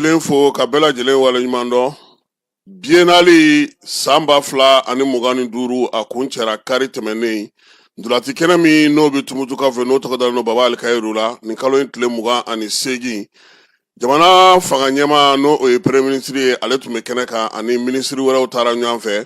lajɛlen fo ka bɛɛ lajɛlen waleɲuman dɔn. Biennale Samba fila ani 25 a kun cɛra kari tɛmɛnen ndolati kɛnɛ min n'o bɛ tumutu kafɛ n'o tɔgɔ dalen no Baba Alikayiru la nin kalo in tile 28 jamana fanga ɲɛma n'o o ye premier ministre ye ale tun bɛ kɛnɛ kan ani ministre wɛrɛw taara ɲɔgɔn fɛ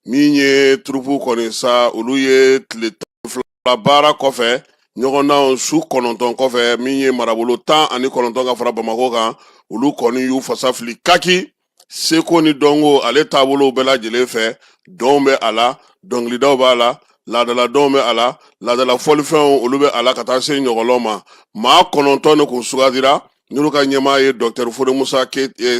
min ye turupu kɔni sa olu ye tile 10 baara kɔfɛ ɲɔgɔndan su 9 kɔfɛ min ye marabolo 19 ka fara Bamako kan olu kɔni y'u fasa fili kaki seko ni dɔnko ale taabolo bɛɛ lajɛlen fɛ dɔn bɛ a la dɔnkilidaw b'a la laadala dɔn bɛ a la laadala fɔlifɛnw olu bɛ a la ka taa se ɲɔgɔnlɔn ma maa 9 de kun sugandira n'olu ka ɲɛmaa ye Dr Fode Musa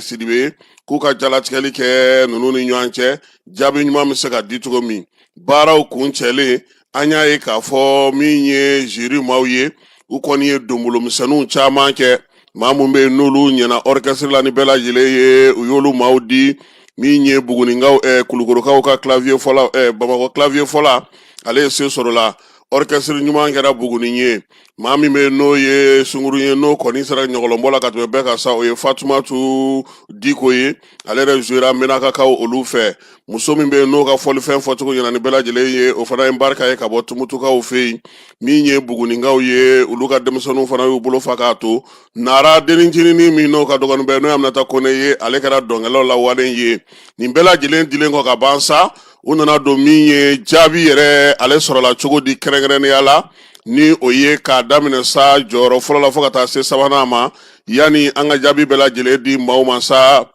Sidibe k'u ka jalatigɛli kɛ ninnu ni ɲɔgɔn cɛ jaabi ɲuman bɛ se ka di cogo min baaraw kun cɛlen an y'a ye k'a fɔ min ye jury maaw ye u kɔni ye donbolomisɛnninw caman kɛ maa mun bɛ n'olu ɲɛna orchestre la ni bɛɛ lajɛlen ye u y'olu maaw di min ye Buguninkaw Kulukorokaw ka clavier fɔla Bamakɔ clavier fɔla ale ye se sɔrɔ la orchestre ɲuman kɛra Buguni ye maa min bɛ n'o ye Sunguru ye n'o kɔni sera ɲɔgɔlɔnbɔ la ka tɛmɛ bɛɛ ka sa o ye Fatumatu Diko ye ale yɛrɛ jouera Menakakaw olu fɛ muso min bɛ n'o ka fɔlifɛn fɔcogo ɲɛna ni bɛɛ lajɛlen ye o fana ye barika ye ka bɔ Tumutukaw fɛ yen min ye Buguninkaw ye olu ka denmisɛnninw fana y'u bolo fa k'a to Nara denincinin min n'o ka dɔgɔnin bɛ n'o ye Aminata Kone ye ale kɛra dɔnkɛlaw la walen ye nin bɛɛ lajɛlen dilen kɔ ka ban sa u nana don min ye jaabi yɛrɛ ale sɔrɔla cogo di kɛrɛnkɛrɛnnenya la ni o ye k'a daminɛ sa jɔyɔrɔ fɔlɔ la fo ka taa se sabanan ma yanni an ka jaabi bɛɛ lajɛlen di maaw ma sa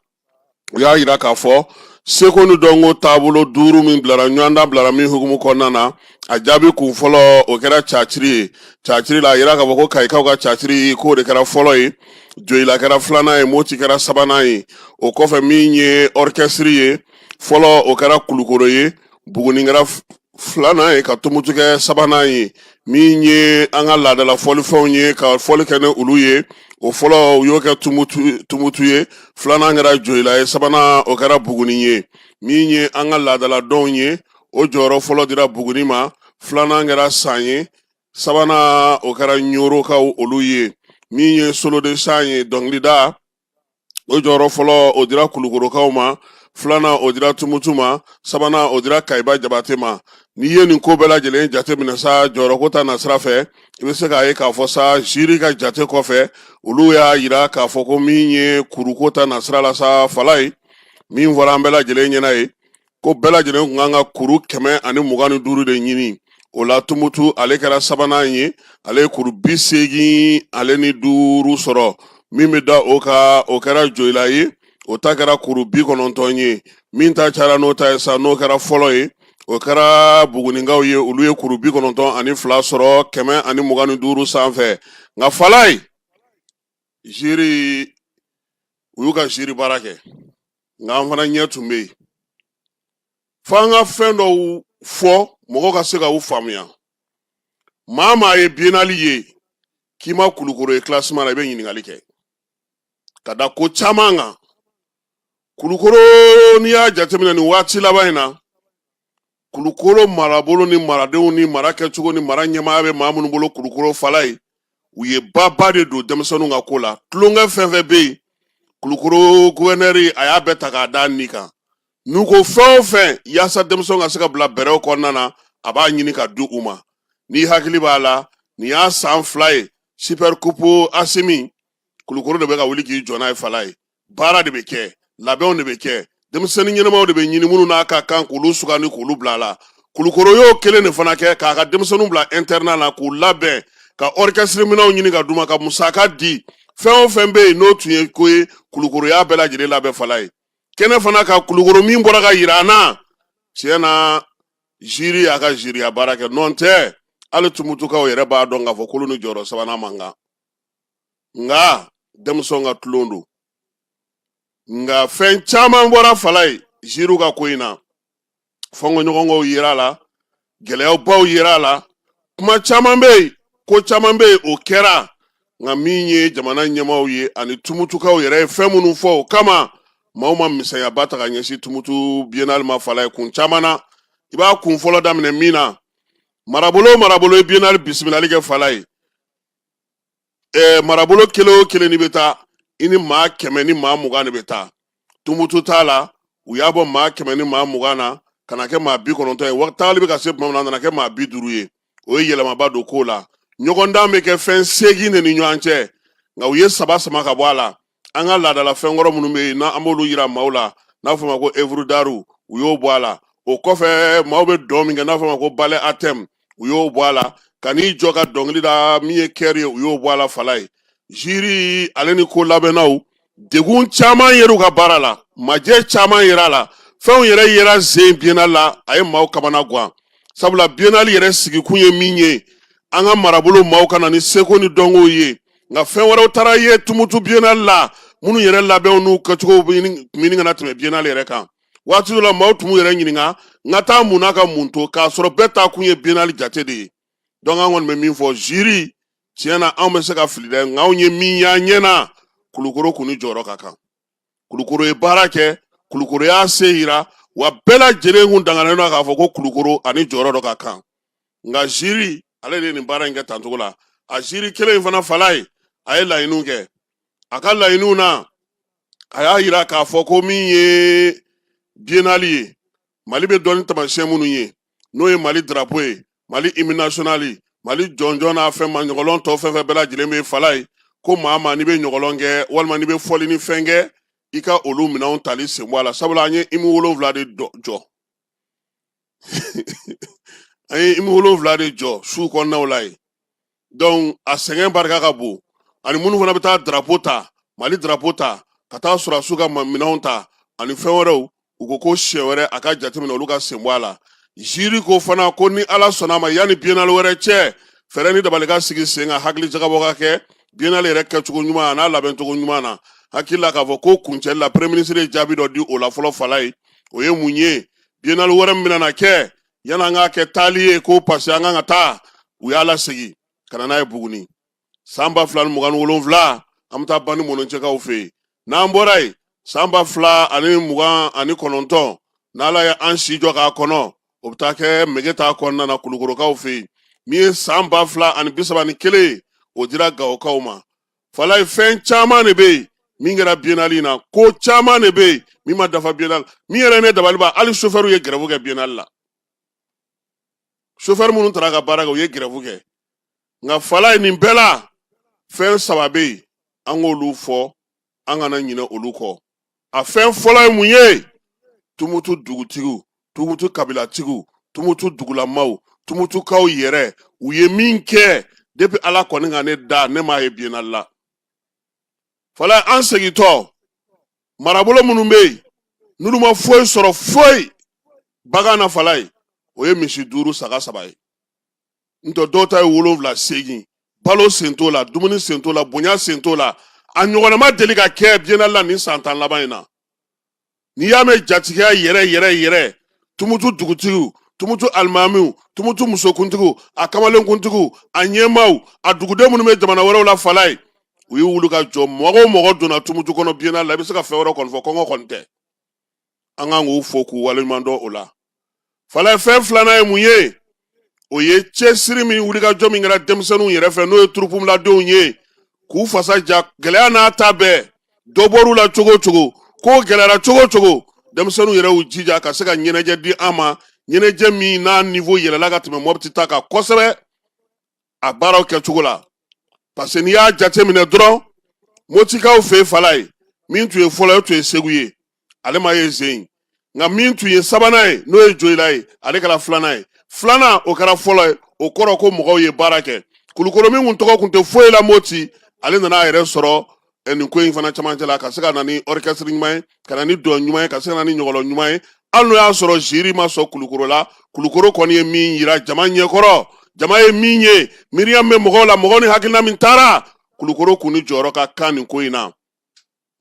u y'a yira k'a fɔ seko ni dɔnko taabolo 5 min bilara ɲɔgɔndan bilara min hukumu kɔnɔna na a jaabi kun fɔlɔ o kɛra caciri ye caciri la a yira k'a fɔ ko Kayikaw ka caciri k'o de kɛra fɔlɔ ye Joyila kɛra filanan ye Moti kɛra sabanan ye o kɔfɛ min ye orchestre ye fɔlɔ o kɛra Kulukoro ye Buguni kɛra filanan ye ka Tumutu kɛ sabanan ye min ye an ka laadala fɔlifɛnw ye ka fɔli kɛ ni olu ye o fɔlɔ u y'o kɛ Tumutu ye filanan kɛra Joyila ye sabanan o kɛra Buguni ye min ye an ka laadala dɔnw ye o jɔyɔrɔ fɔlɔ dira Buguni ma filanan kɛra San ye sabanan o kɛra Ɲorokaw olu ye min ye Solo de San ye dɔnkilida o jɔyɔrɔ fɔlɔ o dira Kulukorokaw ma filanan o dira Tumutu ma sabanan o dira Kayiba Jabate ma n'i ye nin ko bɛɛ lajɛlen jate minɛ sa jɔyɔrɔ ko ta nasira fɛ i bɛ se k'a ye k'a fɔ sa jury ka jate kɔfɛ olu y'a yira k'a fɔ ko min ye kuruko ta nasira la sa fala ye min fɔra an bɛɛ lajɛlen ɲɛna ye ko bɛɛ lajɛlen kun kan ka kuru 125 de ɲini o la Tumutu ale kɛra sabanan ye ale ye kuru 85 sɔrɔ min bɛ da o ka o kɛra Joyila ye o ta kɛra kuru 90 ye min ta cayara n'o ta ye sa n'o kɛra fɔlɔ ye o kɛra Buguninkaw ye olu ye kuru 92 sɔrɔ 125 sanfɛ nka fala ye jury u y'u ka jury baara kɛ nka an fana ɲɛ tun bɛ yen fo an ka fɛn dɔw fɔ mɔgɔw ka se ka u faamuya maa maa ye biennale ye k'i ma Kulukoro ye classement la i bɛ ɲininkali kɛ ka da ko caman kan Kulukoro n'i y'a jateminɛ nin waati laban in na Kulukoro marabolo ni maradenw ni mara kɛcogo ni mara ɲɛmaaya bɛ maa minnu bolo Kulukoro fala ye u ye baba de don denmisɛnninw ka ko la tulonkɛ fɛn fɛn bɛ yen Kulukoro gouverneur a y'a bɛɛ ta k'a da nin kan n'u ko fɛn o fɛn yaasa denmisɛnw ka se ka bila bɛrɛw kɔnɔna na a b'a ɲini ka di u ma n'i hakili b'a la nin y'a san 2 ye super coupe Asimi Kulukoro de bɛ ka wuli k'i jɔ n'a ye fala ye baara de bɛ kɛ labɛnw de bɛ kɛ denmisɛnnin ɲɛnamaw de bɛ ɲini minnu n'a ka kan k'olu sugandi k'olu bila la Kulukoro y'o kelen de fana kɛ k'a ka denmisɛnninw bila internat la k'u labɛn ka orchestre minɛnw ɲini ka d'u ma ka musaka di fɛn o fɛn bɛ yen n'o tun ye ko ye Kulukoro y'a bɛɛ lajɛlen labɛn fala ye kɛnɛ fana ka Kulukoro min bɔra ka yira an na tiɲɛ na jury y'a ka jury baara kɛ nɔn tɛ hali Tumutukaw yɛrɛ b'a dɔn k'a fɔ k'olu ni jɔyɔrɔ sabanan man kan nka denmisɛnw ka tulon don nka fɛn caman bɔra fala ye jury ka ko in na fɔnkɔɲɔgɔnkow yera la gɛlɛyaw baw yera la kuma caman bɛ yen ko caman bɛ yen o kɛra nka min ye jamana ɲɛmaaw ye ani Tumutukaw yɛrɛ ye fɛn minnu fɔ o kama maaw ma misɛnyaba ta ka ɲɛsin Tumutu biennale ma fala ye kun caman na i b'a kun fɔlɔ daminɛ min na marabolo ye biennale bisimilali kɛ fala ye marabolo kelen o kelen ni bɛ taa ini maa kɛmɛ ni maa mugan de bɛ taa tumutu t'a la u y'a bɔ maa kɛmɛ ni maa mugan na ka na kɛ maa 90 ye tagali bɛ ka se tuma min na a nana kɛ maa 50 ye o ye yɛlɛmaba don ko la ɲɔgɔndan bɛ kɛ fɛn 8 de ni ɲɔgɔn cɛ nka u ye 3 sama ka bɔ a la an ka laadala fɛn kɔrɔ minnu bɛ yen n'an b'olu yira maaw la n'a fɔ ma ko evrudaru u y'o bɔ a la o kɔfɛ maaw bɛ dɔn min kɛ n'a fɔ ma ko balɛ atɛm u y'o bɔ a la ka n'i jɔ ka dɔnkili da min ye kɛri ye u y'o bɔ a la fala ye jiri ale ni ko labɛnnaw degun caman yer'u ka baara la majɛ caman yer'a la fɛnw yɛrɛ yera zen biennale la a ye maaw kamana guwan sabula biennale yɛrɛ sigikun ye min ye an ka marabolo maaw ka na ni seko ni dɔnkow ye nka fɛn wɛrɛw taara ye tumutu biennale la minnu yɛrɛ labɛnw n'u kɛcogow ɲini kana tɛmɛ biennale yɛrɛ kan waati dɔ la maaw tun b'u yɛrɛ ɲininka n ka taa mun na ka mun to k'a sɔrɔ bɛɛ ta kun ye biennale jate de ye donc an kɔni bɛ min fɔ jiri tiɲɛ na anw bɛ se ka fili dɛ nka anw ye min y'an ɲɛna kulukoro kun ni jɔyɔrɔ ka kan kulukoro ye baara kɛ kulukoro y'a se yira wa bɛɛ lajɛlen kun danganen don k'a fɔ ko kulukoro ani jɔyɔrɔ dɔ ka kan nka jiri ale de ye nin baara in kɛ tancogo la a jiri kelen in fana fala ye a ye laɲiniw kɛ a ka laɲiniw na a y'a yira k'a fɔ ko min ye biennale ye mali bɛ dɔn ni taamasiyɛn minnu ye n'o ye mali drapeau ye mali hymne national mali jɔnjɔn n'a fɛn ɲɔgɔlɔn tɔ fɛn fɛn bɛɛ lajɛlen bɛ fala ye ko maa maa n'i bɛ ɲɔgɔlɔn kɛ walima n'i bɛ fɔli ni fɛn kɛ i ka olu minɛnw tali sen bɔ a la sabula an ye hymne 7 de jɔ an ye hymne 7 de jɔ suw kɔnɔnaw la ye donc a sɛgɛn barika ka bon ani minnu fana bɛ taa drapeau ta mali drapeau ta ka taa sɔrɔsiw ka minɛnw ta ani fɛn wɛrɛw u ko ko siɲɛ wɛrɛ a ka jateminɛ olu ka sen bɔ a la jiri ko fana ko ni ala sɔnna a ma yanni biennale wɛrɛ cɛ fɛɛrɛ ni dabali ka sigi sen kan hakili jagabɔ ka kɛ biennale yɛrɛ kɛcogo ɲuman a n'a labɛncogo ɲuman na hakili la k'a fɔ ko kuncɛli la premier ministre ye jaabi dɔ di o la fɔlɔ fala ye o ye mun ye biennale wɛrɛ min bɛna kɛ yanni an k'a kɛ taali ye ko parce que an kan ka taa u y'a lasegin ka na n'a ye Buguni san 2027 an bɛ taa Bani Mɔnɔncɛkaw fɛ yen n'an bɔra yen san 2029 n'ala ye an si jɔ k'a kɔnɔ o bɛ taa kɛ mege t'a kɔnɔna na kulukorokaw fɛ yen min ye san 2031 o dira Gawokaw ma fala ye fɛn caman de bɛ yen min kɛra biennale in na ko caman de bɛ yen min ma dafa biennale min yɛrɛ ne dabali ba hali chauffeur ye grève kɛ biennale la chauffeur minnu taara ka baara kɛ u ye grève kɛ nka fala ye nin bɛɛ la fɛn 3 bɛ yen an k'olu fɔ an kana ɲinɛ olu kɔ a fɛn fɔlɔ ye mun ye tumutu dugutigiw tumutu kabilatigiw tumutu dugulamaw tumutukaw yɛrɛ u ye min kɛ depuis ala kɔni ka ne da ne m'a ye biennale la fala an segintɔ marabolo minnu bɛ yen n'olu ma foyi sɔrɔ foyi bagan na fala ye o ye misi 5 saga 3 ye n'o dɔw ta ye 7 8 balo sen t'o la dumuni sen t'o la bonya sen t'o la a ɲɔgɔnna ma deli ka kɛ biennale la nin san 10 laban in na n'i y'a mɛn jatigiya yɛrɛ tumutu dugutigiw tumutu alimamiw tumutu musokuntigiw a kamalenkuntigiw a ɲɛmaaw a duguden minnu bɛ jamana wɛrɛw la fala ye u y'u wuli ka jɔ mɔgɔ o mɔgɔ donna tumutu kɔnɔ biennale la i bɛ se ka fɛn wɛrɛ kɔni fɔ kɔngɔ kɔni tɛ an kan k'u fo k'u waleɲuman dɔn o la fala ye fɛn 2nan ye mun ye o ye cɛsiri min wulikajɔ min kɛra denmisɛnninw yɛrɛ fɛ n'o ye turupumuladenw ye k'u fasa ja gɛlɛya n'a ta bɛɛ dɔ bɔr'u la cogo o cogo ko gɛlɛyara cogo o cogo denmisɛnninw yɛrɛ y'u jija ka se ka ɲɛnajɛ di an ma ɲɛnajɛ min n'a niveau yɛlɛla ka tɛmɛ Mopti ta kan kosɛbɛ a baaraw kɛcogo la parce que n'i y'a jateminɛ dɔrɔn Moptikaw fɛ yen fala ye min tun ye fɔlɔ ye o tun ye Segu ye ale ma ye Zen nka min tun ye sabanan ye n'o ye Joyila ye ale kɛra 2nan ye 2nan o kɛra fɔlɔ ye o kɔrɔ ko mɔgɔw ye baara kɛ kulukoro min kun tɔgɔ kun tɛ foyi la Mopti ale nana a yɛrɛ sɔrɔ nin ko in fana camancɛ la ka se ka na ni orchestre ɲuman ye ka na ni dɔn ɲuman ye ka se ka na ni ɲɔgɔlɔ ɲuman ye hali n'o y'a sɔrɔ jiri ma sɔn kulukoro la kulukoro kɔni ye min yira jama ɲɛkɔrɔ jama ye min ye miiriya bɛ mɔgɔw la mɔgɔw ni hakilina min taara kulukoro kun ni jɔyɔrɔ ka kan nin ko in na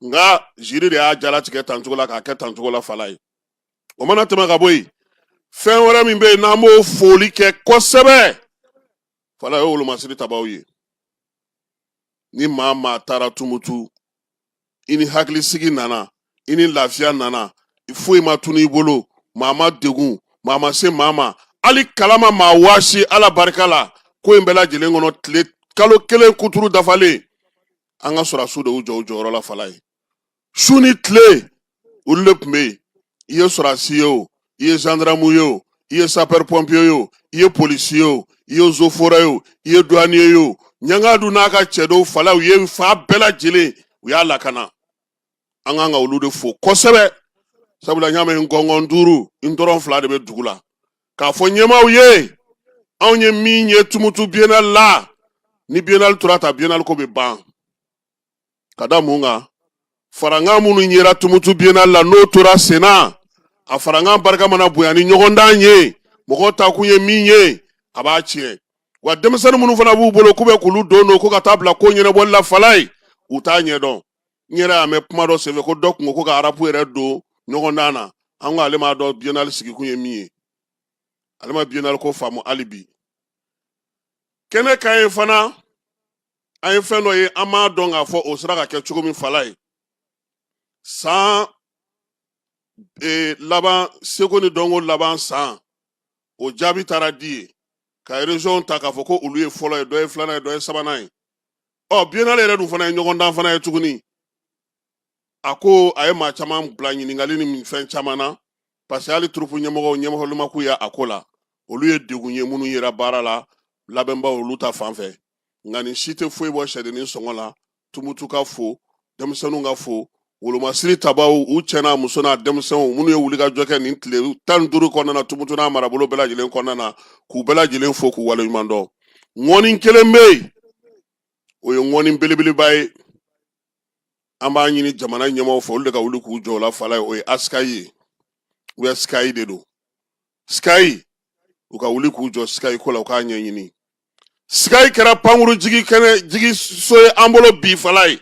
nka jiri de y'a jalatigɛ tancogo la k'a kɛ tancogo la fala ye o mana tɛmɛ ka bɔ yen fɛn wɛrɛ min bɛ yen n'an b'o foli kɛ kosɛbɛ fala ye wolomasiri tabaw ye ni maa maa taara tumutu i ni hakilisigi nana i ni lafiya nana foyi ma tunu i bolo maa ma degun maa ma se maa ma hali kalama maa waasi ala barika la ko in bɛɛ lajɛlen kɔnɔ tile kalo 1 kuturu dafalen an ka sɔrɔsiw de y'u jɔ u jɔyɔrɔ la fala ye su ni tile olu de tun bɛ yen i ye sɔrɔsi ye o i ye gendarme ye o i ye sapeur pompier ye o i ye policier ye o i ye eaux et forêts ye o i ye douanier ye o ɲangadu n'a ka cɛdenw fala u ye fa bɛɛ lajɛlen u y'a lakana an kan ka olu de fo kosɛbɛ sabula n y'a mɛn ngɔngɔn duuru n dɔrɔn 2 de bɛ dugu la k'a fɔ ɲɛmaaw ye anw ye min ye Tumutu biennale la ni biennale tora ta biennale ko bɛ ban ka da mun kan farankan minnu yera Tumutu biennale la n'o tora sen na a farankan barika mana bonya ni ɲɔgɔndan ye mɔgɔw ta kun ye min ye a b'a tiɲɛ wa denmisɛnnin minnu fana b'u bolo k'u bɛ k'olu don ko ka taa bila ko ɲɛnabɔli la fala ye u t'a ɲɛdɔn n yɛrɛ y'a mɛn kuma dɔ senfɛ ko dɔ kun ko ka arabu yɛrɛ don ɲɔgɔndan na an ko ale m'a dɔn biennale sigikun ye min ye ale ma biennale ko faamu hali bi kɛnɛ kan ye fana an ye fɛn dɔ ye an m'a dɔn k'a fɔ o sera ka kɛ cogo min fala ye san laban seko ni dɔnko laban san o jaabi taara di ye ka région ta k'a fɔ ko olu ye fɔlɔ ye dɔ ye filanan ye dɔ ye sabanan ye biennale yɛrɛ dun fana ye ɲɔgɔndan fana ye tuguni a ko a ye maa caman bila ɲininkali ni fɛn caman na parce que hali turupu ɲɛmɔgɔw ɲɛmɔgɔlimaku ye a ko la olu ye degun ye minnu yera baara la labɛnbaw olu ta fan fɛ nka nin si tɛ foyi bɔ sɛdennin sɔngɔ la Tumutu ka fo denmisɛnninw ka fo wolomasiri tabaw u cɛ n'a muso n'a denmisɛnw minnu ye wulikajɔ kɛ nin tile 15 kɔnɔna na Tumutu n'a marabolo bɛɛ lajɛlen kɔnɔna na k'u bɛɛ lajɛlen fo k'u waleɲuman dɔn ŋɔni kelen bɛ yen o ye ŋɔni belebeleba ye an b'a ɲini jamana ɲɛmaaw fɛ olu de ka wuli k'u jɔ o la fala ye o ye Askayi ye ou bien Skayi de don Skayi u ka wuli k'u jɔ Skayi ko la u k'a ɲɛɲini Skayi kɛra pankuru jigi so ye an bolo bi fala ye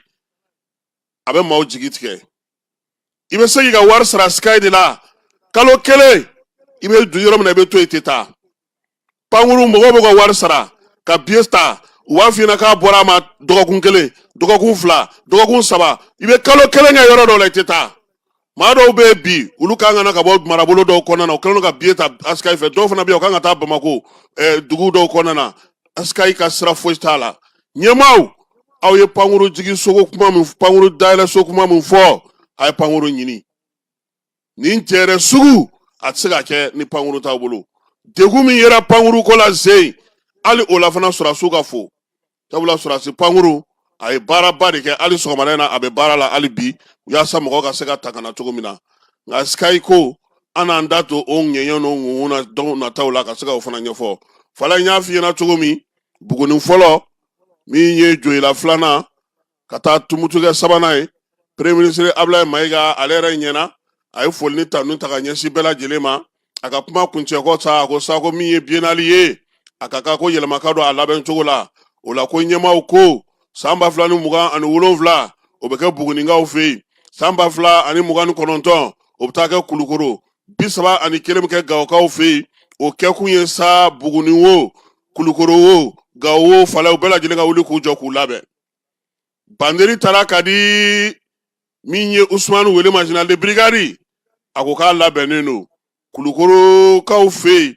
a bɛ maaw jigi tigɛ i bɛ se k'i ka wari sara Skayi de la kalo kelen i bɛ du yɔrɔ min na i bɛ to yen i tɛ taa pankuru mɔgɔw bɛ ka wari sara ka billet ta u b'a f'i ɲɛna k'a bɔra a ma dɔgɔkun 1 dɔgɔkun 2 dɔgɔkun 3 i bɛ kalo kelen kɛ yɔrɔ dɔw la i tɛ taa maa dɔw bɛ yen bi olu kan ka na ka bɔ marabolo dɔw kɔnɔna na u kɛlen don ka billet ta Askayi fɛ dɔw fana bɛ yen u kan ka taa Bamako dugu dɔw kɔnɔna na Askayi ka sira foyi t'a la ɲɛmaaw aw ye pankuru jigi sogo kuma min pankuru dayɛlɛ so kuma min fɔ a ye pankuru ɲini nin jɛrɛ sugu a tɛ se ka kɛ ni pankuru t'a bolo degun min yera pankuru ko la zen hali o la fana sɔrɔsiw ka fo sabula sɔrɔsi pankuru a ye baaraba de kɛ hali sɔgɔmada in na a bɛ baara la hali bi yaasa mɔgɔw ka se ka ta ka na cogo min na nka Skayi ko an n'an da to o ŋɛɲɛ n'o ŋuŋu na dɔn nataw la ka se ka o fana ɲɛfɔ fala n y'a f'i ɲɛna cogo min Buguni fɔlɔ min ye Joyila 2nan ka taa Tumutu kɛ 3nan ye premier ministre Ablaye Mayiga ale yɛrɛ ɲɛna a ye foli ni tanu ta ka ɲɛsin bɛɛ lajɛlen ma a ka kuma kuncɛkɔ sa a ko sa ko min ye biennale ye a ka kan ko yɛlɛma ka don a labɛn cogo la o la ko ɲɛmaaw ko san 2027 o bɛ kɛ Bugunikaw fɛ yen san 2029 o bɛ taa kɛ Kulukoro 31 bɛ kɛ Gawokaw fɛ yen o kɛkun ye sa Buguni wo Kulukoro wo Gawo wo fala u bɛɛ lajɛlen ka wuli k'u jɔ k'u labɛn banderi taara ka di min ye Usumani wele ma général de brigade a ko k'a labɛnnen don Kulukorokaw fɛ yen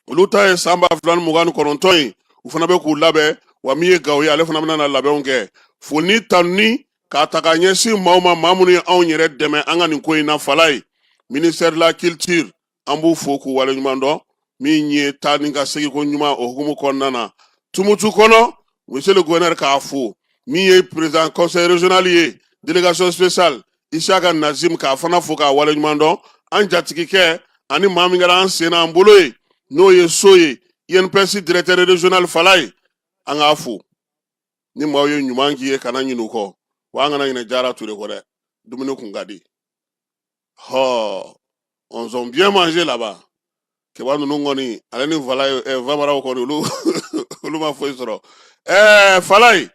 olu ta ye san 2029 ye u fana bɛ k'u labɛn wa min ye Gawo ye ale fana bɛna labɛnw kɛ fo ni tanuni k'a ta ka ɲɛsin maaw ma maa minnu ye anw yɛrɛ dɛmɛ an ka nin ko in na fala ye ministère de la culture an b'u fo k'u waleɲuman dɔn min ye taa ni ka segin ko ɲuman o hukumu kɔnɔna na Tumutu kɔnɔ monsieur le gouverneur k'a fo min ye président conseil régional ye délégation spéciale Isaka Nazim k'a fana fo k'a waleɲuman dɔn an jatigikɛ ani maa min kɛra an sen na an bolo ye n'o ye so ye INPS directeur régional fala ye an k'a fo ni maaw ye ɲuman k'i ye kana ɲinɛ u kɔ wa an kana ɲinɛ Jara Ture kɔ dɛ dumuni kun ka di on ont bien mangé là-bas kɛba ninnu kɔni ale ni Vamaraw kɔni olu ma foyi sɔrɔ fala ye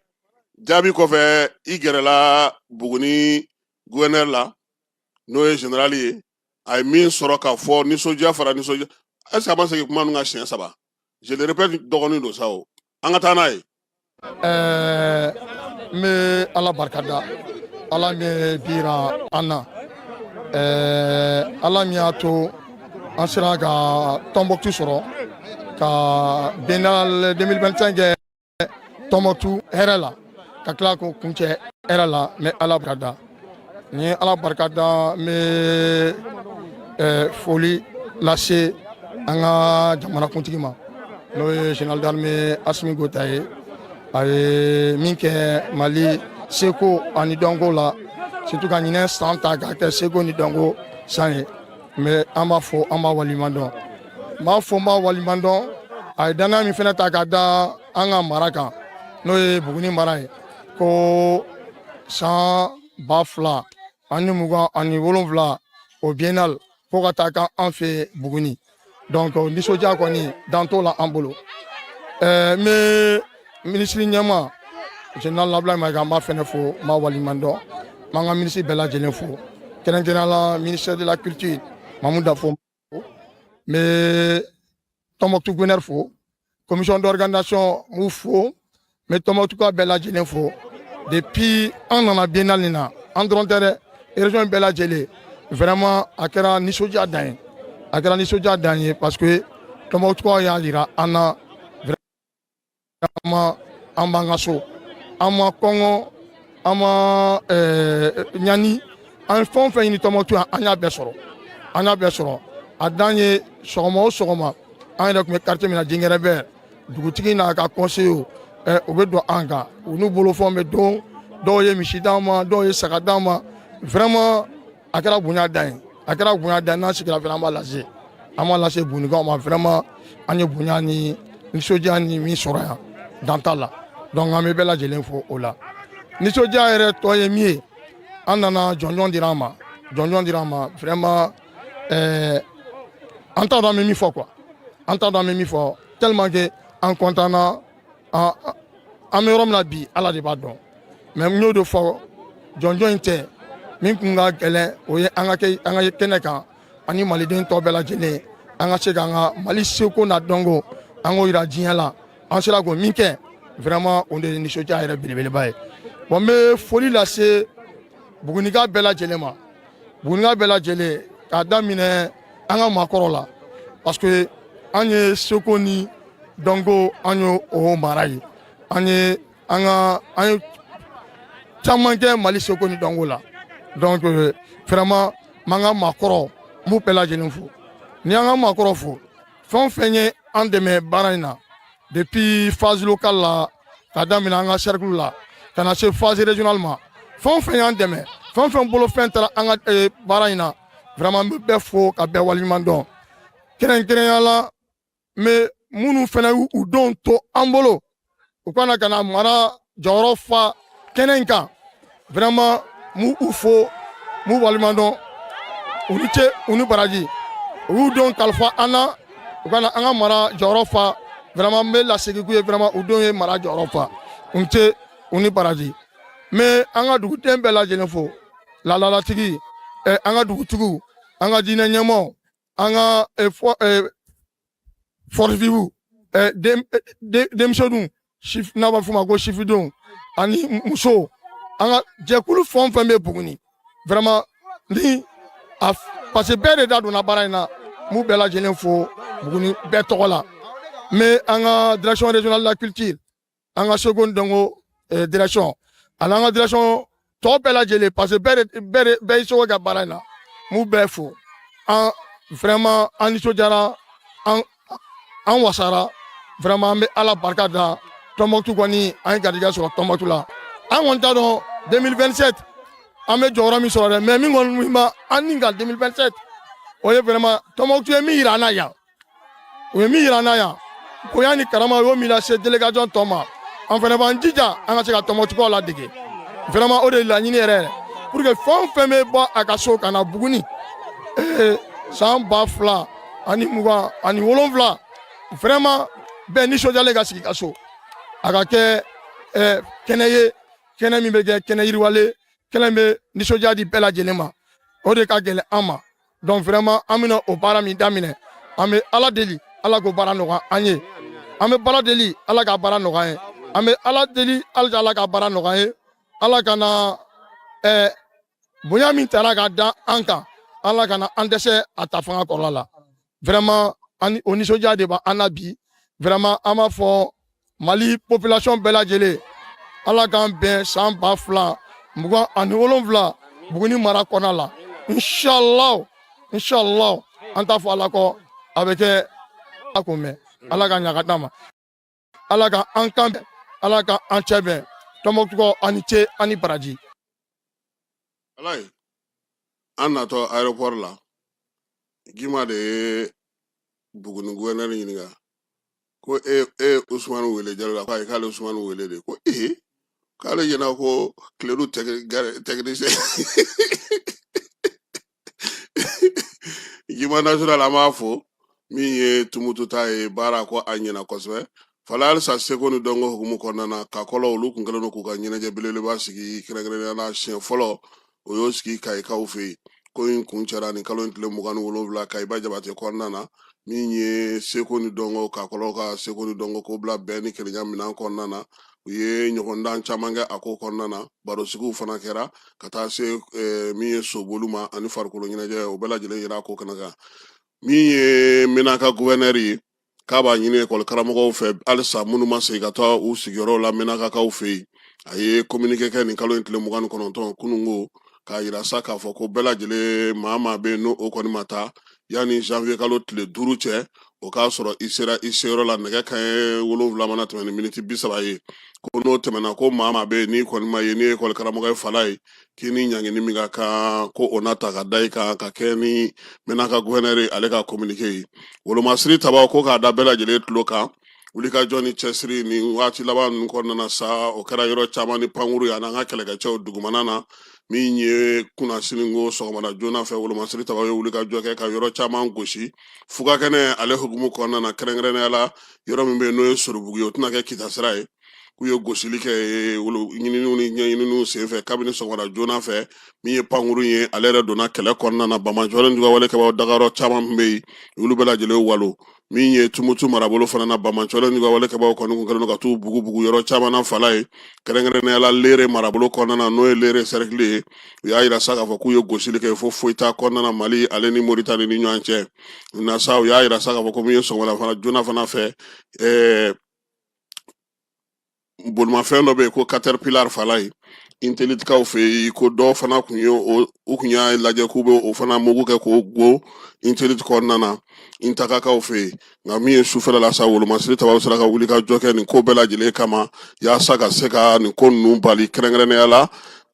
jaabi kɔfɛ i gɛrɛla Buguni gouverneur la n'o ye général ye a ye min sɔrɔ k'a fɔ nisɔndiya fara nisɔndiya est-ce que a ma segin kuma ninnu kan siɲɛ 3 je le répète dɔgɔnin don sa o an ka taa n'a ye n bɛ Ala barikada Ala min dira an na Ala min y'a to an sera ka Tɔnbɔkutu sɔrɔ ka biennale 2025 kɛ Tɔnbɔkutu hɛrɛ la ka tila ko kuncɛ hɛrɛ la n bɛ ala barikada n ye ala barikada n bɛ foli lase an ka jamanakuntigi ma n'o ye général d'armée Assimi Goïta ye a ye min kɛ Mali seko ani dɔnko la surtout ka ɲinɛ san ta k'a kɛ seko ni dɔnko san ye mais an b'a fɔ an b'a waliɲuman dɔn n b'a fɔ n b'a waliɲuman dɔn a ye danaya min fana ta k'a da an ka mara kan n'o ye Buguni mara ye ko san 2027 o biennale ko ka taa k'an fɛ Buguni donc nisɔndiya kɔni dan t'o la an bolo n bɛ minisiri ɲɛma général Abdoulaye Mayiga n b'a fɛnɛ fo n b'a waliɲuman dɔn n b'an ka minisiri bɛɛ lajɛlen fo kɛrɛnkɛrɛnnenya la ministère de la culture Mamadou Dafo n bɛ Tɔnbɔkutu gouverneur fo commission d'organisation n b'u fo n bɛ Tɔnbɔkutu ka bɛɛ lajɛlen fo depuis an nana biennale nin na an dɔrɔn tɛ dɛ région bɛɛ lajɛlen vraiment a kɛra nisɔndiya dan ye a kɛra nisɔndiya dan ye parce que Tɔnbɔkutukaw y'a jira an na vraiment an b'an ka so an ma kɔngɔ an ma ɲani an fɛn o fɛn ɲini Tɔnbɔkutu an y'a bɛɛ sɔrɔ an y'a bɛɛ sɔrɔ a dan ye sɔgɔma o sɔgɔma an yɛrɛ tun bɛ quartier min na Jingɛrɛbɛ dugutigi n'a ka conseiller u bɛ don an kan u n'u bolofɛnw bɛ don dɔw ye misi d'an ma dɔw ye saga d'an ma vraiment a kɛra bonya dan ye a kɛra bonya dan n'an sigira fana an b'a lase Bugunikaw ma vraiment an ye bonya ni nisɔndiya ni min sɔrɔ yan dan t'a la donc an bɛ bɛɛ lajɛlen fo o la nisɔndiya yɛrɛ tɔ ye min ye an nana jɔnjɔn dira an ma vraiment an t'a dɔn an bɛ min fɔ quoi an t'a dɔn an bɛ min fɔ tellement que an content na an bɛ yɔrɔ min na bi ala de b'a dɔn mais n y'o de fɔ jɔnjɔn in tɛ min kun ka gɛlɛn o ye an ka kɛnɛ kan ani maliden tɔ bɛɛ lajɛlen an ka se k'an ka Mali seko n'a dɔnko an k'o yira diɲɛ la an sera k'o min kɛ vraiment o de ye nisɔndiya yɛrɛ belebeleba ye bon n bɛ foli lase Bugunika bɛɛ lajɛlen ma Bugunika bɛɛ lajɛlen k'a daminɛ an ka maakɔrɔw la parce que an ye seko ni dɔnko an ye o mara ye an ye caman kɛ Mali seko ni dɔnko la donc vraiment m'an ka maakɔrɔw n b'u bɛɛ lajɛlen fo ni an ka maakɔrɔw fo fɛn o fɛn ye an dɛmɛ baara in na depuis phase locale la ka daminɛ an ka cercle la ka na se phase régionale ma fɛn o fɛn y'an dɛmɛ fɛn o fɛn bolofɛn taara an ka baara in na vraiment n bɛ bɛɛ fo ka bɛɛ waliɲuman dɔn kɛrɛnkɛrɛnnenya la n bɛ minnu fana y'u denw to an bolo u kana ka na mara jɔyɔrɔ fa kɛnɛ in kan vraiment n b'u fo n b'u waliɲuman dɔn u ni ce u ni baraji u y'u denw kalifa an na u kana an ka mara jɔyɔrɔ fa vraiment n bɛ lasegin k'u ye vraiment u denw ye mara jɔyɔrɔ fa u ni ce u ni baraji n bɛ an ka duguden bɛɛ lajɛlen fo laadalatigi an ka dugutigiw an ka diinɛ ɲɛmaaw an ka force vive denmisɛnninw n'a b'a fɔ o ma ko sifidenw ani musow an ka jɛkulu fɛn o fɛn bɛ Buguni vraiment ni a parce que bɛɛ de da donna baara in na n b'u bɛɛ lajɛlen fo Buguni bɛɛ tɔgɔ la n bɛ an ka direction régionale de la culture an ka seko ni dɔnko direction ani an ka direction tɔ bɛɛ lajɛlen parce que bɛɛ ye seko kɛ baara in na n b'u bɛɛ fo an vraiment an nisɔndiyara an wasara vraiment an bɛ ala barika da Tɔnbɔkutu kɔni an ye garijɛgɛ sɔrɔ Tɔnbɔkutu la an kɔni t'a dɔn 2027 an bɛ jɔyɔrɔ min sɔrɔ dɛ mais min kɔni ma an ni ka 2027 o ye vraiment Tɔnbɔkutu ye min yira an na yan o ye min yira an na yan bonya ni karama o y'o min lase délégation tɔ ma an fana b'an jija an ka se ka Tɔnbɔkutukaw ladege vraiment o de ye laɲini yɛrɛ pour que fɛn o fɛn bɛ bɔ a ka so ka na Buguni san 2027 vraiment bɛɛ nisɔndiyalen ka sigi ka so a ka kɛ kɛnɛ ye kɛnɛ min bɛ kɛ kɛnɛ yiriwalen kɛnɛ bɛ nisɔndiya di bɛɛ lajɛlen ma o de ka gɛlɛn an ma donc vraiment an bɛna o baara min daminɛ an bɛ ala deli ala k'o baara nɔgɔya an ye an bɛ baara deli ala ka baara nɔgɔya an ye an bɛ ala deli halisa ala ka baara nɔgɔya an ye ala ka na bonya min tara ka da an kan ala ka na an dɛsɛ a ta fanga kɔrɔla la vraiment o nisɔndiya de b'an na bi vraiment an b'a fɔ Mali population bɛɛ lajɛlen ala k'an bɛn san 2027 Buguni mara kɔnɔna la inshallah an t'a fɔ ala kɔ a bɛ kɛ a ko mɛn ala ka ɲaga d'an ma ala ka an kan bɛn ala ka an cɛ bɛn Tɔnbukutu ani ce ani baraji alaye an natɔ aéroport la Gima de ye Buguni gouverneur ɲininka ko Usmanu wele Jalo la ko ayi k'ale Usmanu wele de ko k'ale ɲɛna ko Clérou technicien Gima national an b'a fɔ min ye Tumutu ta ye baara ko a ɲɛna kosɛbɛ fala halisa seko ni dɔnko hukumu kɔnɔna na Kakɔlɔ olu kun kɛlen don k'u ka ɲɛnajɛ belebeleba sigi kɛrɛnkɛrɛnnenya la siɲɛ fɔlɔ o y'o sigi Kayikaw fɛ yen ko in kun cɛra nin kalo in tile 27 Kayiba Jabate kɔnɔna na min ye seko ni dɔnko Kakɔlɔ ka seko ni dɔnko ko bila bɛɛ ni kelenya minɛn kɔnɔna na u ye ɲɔgɔndan caman kɛ a ko kɔnɔna na barosigiw fana kɛra ka taa se min ye sobolu ma ani farikolo ɲɛnajɛ o bɛɛ lajɛlen yera ko kɛnɛ kan min ye Menaka gouverneur ye k'a b'a ɲini école karamɔgɔw fɛ halisa minnu ma segin ka taa u sigiyɔrɔ la Menakakaw fɛ yen a ye communiqué kɛ nin kalo in tile 29 kunungo k'a yira sa k'a fɔ ko bɛɛ lajɛlen maa bɛ yen n'o kɔni ma taa yanni janvier kalo tile 5 cɛ o k'a sɔrɔ i sera i seyɔrɔ la nɛgɛ kanɲɛ 7 mana tɛmɛ ni miniti 30 ye ko n'o tɛmɛna ko maa bɛ yen n'i kɔni ma ye n'i ye école karamɔgɔ ye fala ye k'i ni ɲangini min ka kan ko o na ta ka da i kan ka kɛ ni Menaka gouverneur ye ale ka communiqué ye wolomasiri tabaw ko k'a da bɛɛ lajɛlen tulo kan wulikajɔ ni cɛsiri ni waati laban ninnu kɔnɔna na sa o kɛra yɔrɔ caman ni pankuru yan n'an ka kɛlɛkɛcɛw dugumana na min ye kunnasini ko sɔgɔmada joona fɛ wolomasiri tabaw ye wulikajɔ kɛ ka yɔrɔ caman gosi fugakɛnɛ ale hukumu kɔnɔna na kɛrɛnkɛrɛnnenya la yɔrɔ min bɛ yen n'o ye Sorobugu ye o tɛna kɛ Kitasira ye k'u ye gosili kɛ ɲininiw ni ɲɛɲininiw senfɛ kabini sɔgɔmada joona fɛ min ye pankuru ye ale yɛrɛ donna kɛlɛ kɔnɔna na Bamajɔlen Dugawalekɛbaw dagayɔrɔ caman bɛ yen olu bɛɛ lajɛlen walo min ye Tumutu marabolo fana na Bamajɔlen Dugawalekɛbaw kɔni kun kɛlen don ka t'u bugu yɔrɔ caman na fala ye kɛrɛnkɛrɛnnenya la Lere marabolo kɔnɔna na n'o ye Lere cercle ye u y'a yira sa k'a fɔ k'u ye gosili kɛ fo Foyita kɔnɔna na Mali ale ni Moritani ni ɲɔgɔn cɛ na sa u y'a yira sa k'a fɔ ko min ye sɔgɔmada fana joona fana fɛ bolimafɛn dɔ bɛ yen ko Caterpillar fala ye Intelitikaw fɛ yen ko dɔw fana kun ye u kun y'a lajɛ k'u bɛ o fana mugu kɛ k'o go Intelit kɔnɔna na Intakakaw fɛ yen nka min ye sufɛla la sa wolomasiri tabaw sera ka wuli ka jɔ kɛ nin ko bɛɛ lajɛlen kama yaasa ka se ka nin ko ninnu bali kɛrɛnkɛrɛnnenya la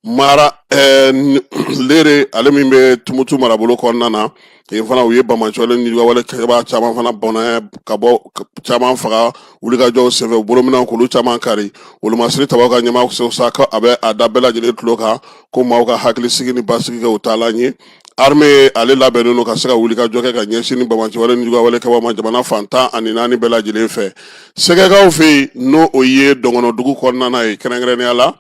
mara Lere ale min bɛ Tumutu marabolo kɔnɔna na yen fana u ye Bamajɔlen Dugawalekɛbaw caman fana bɔnɛ ka bɔ caman faga wulikajɔw senfɛ u bolominɛw k'olu caman kari wolomasiri tabaw ka ɲɛmaa sa ko a bɛ a da bɛɛ lajɛlen tulo kan ko maaw ka hakilisigi ni basigi kɛ u taalan ye armée ale labɛnnen don ka se ka wulikajɔ kɛ ka ɲɛsin ni Bamajɔlen Dugawalekɛbaw ma jamana fan 14 bɛɛ lajɛlen fɛ Sɛgɛkaw fɛ yen n'o o ye Dɔngɔnɔdugu kɔnɔna na ye kɛrɛnkɛrɛnnenya la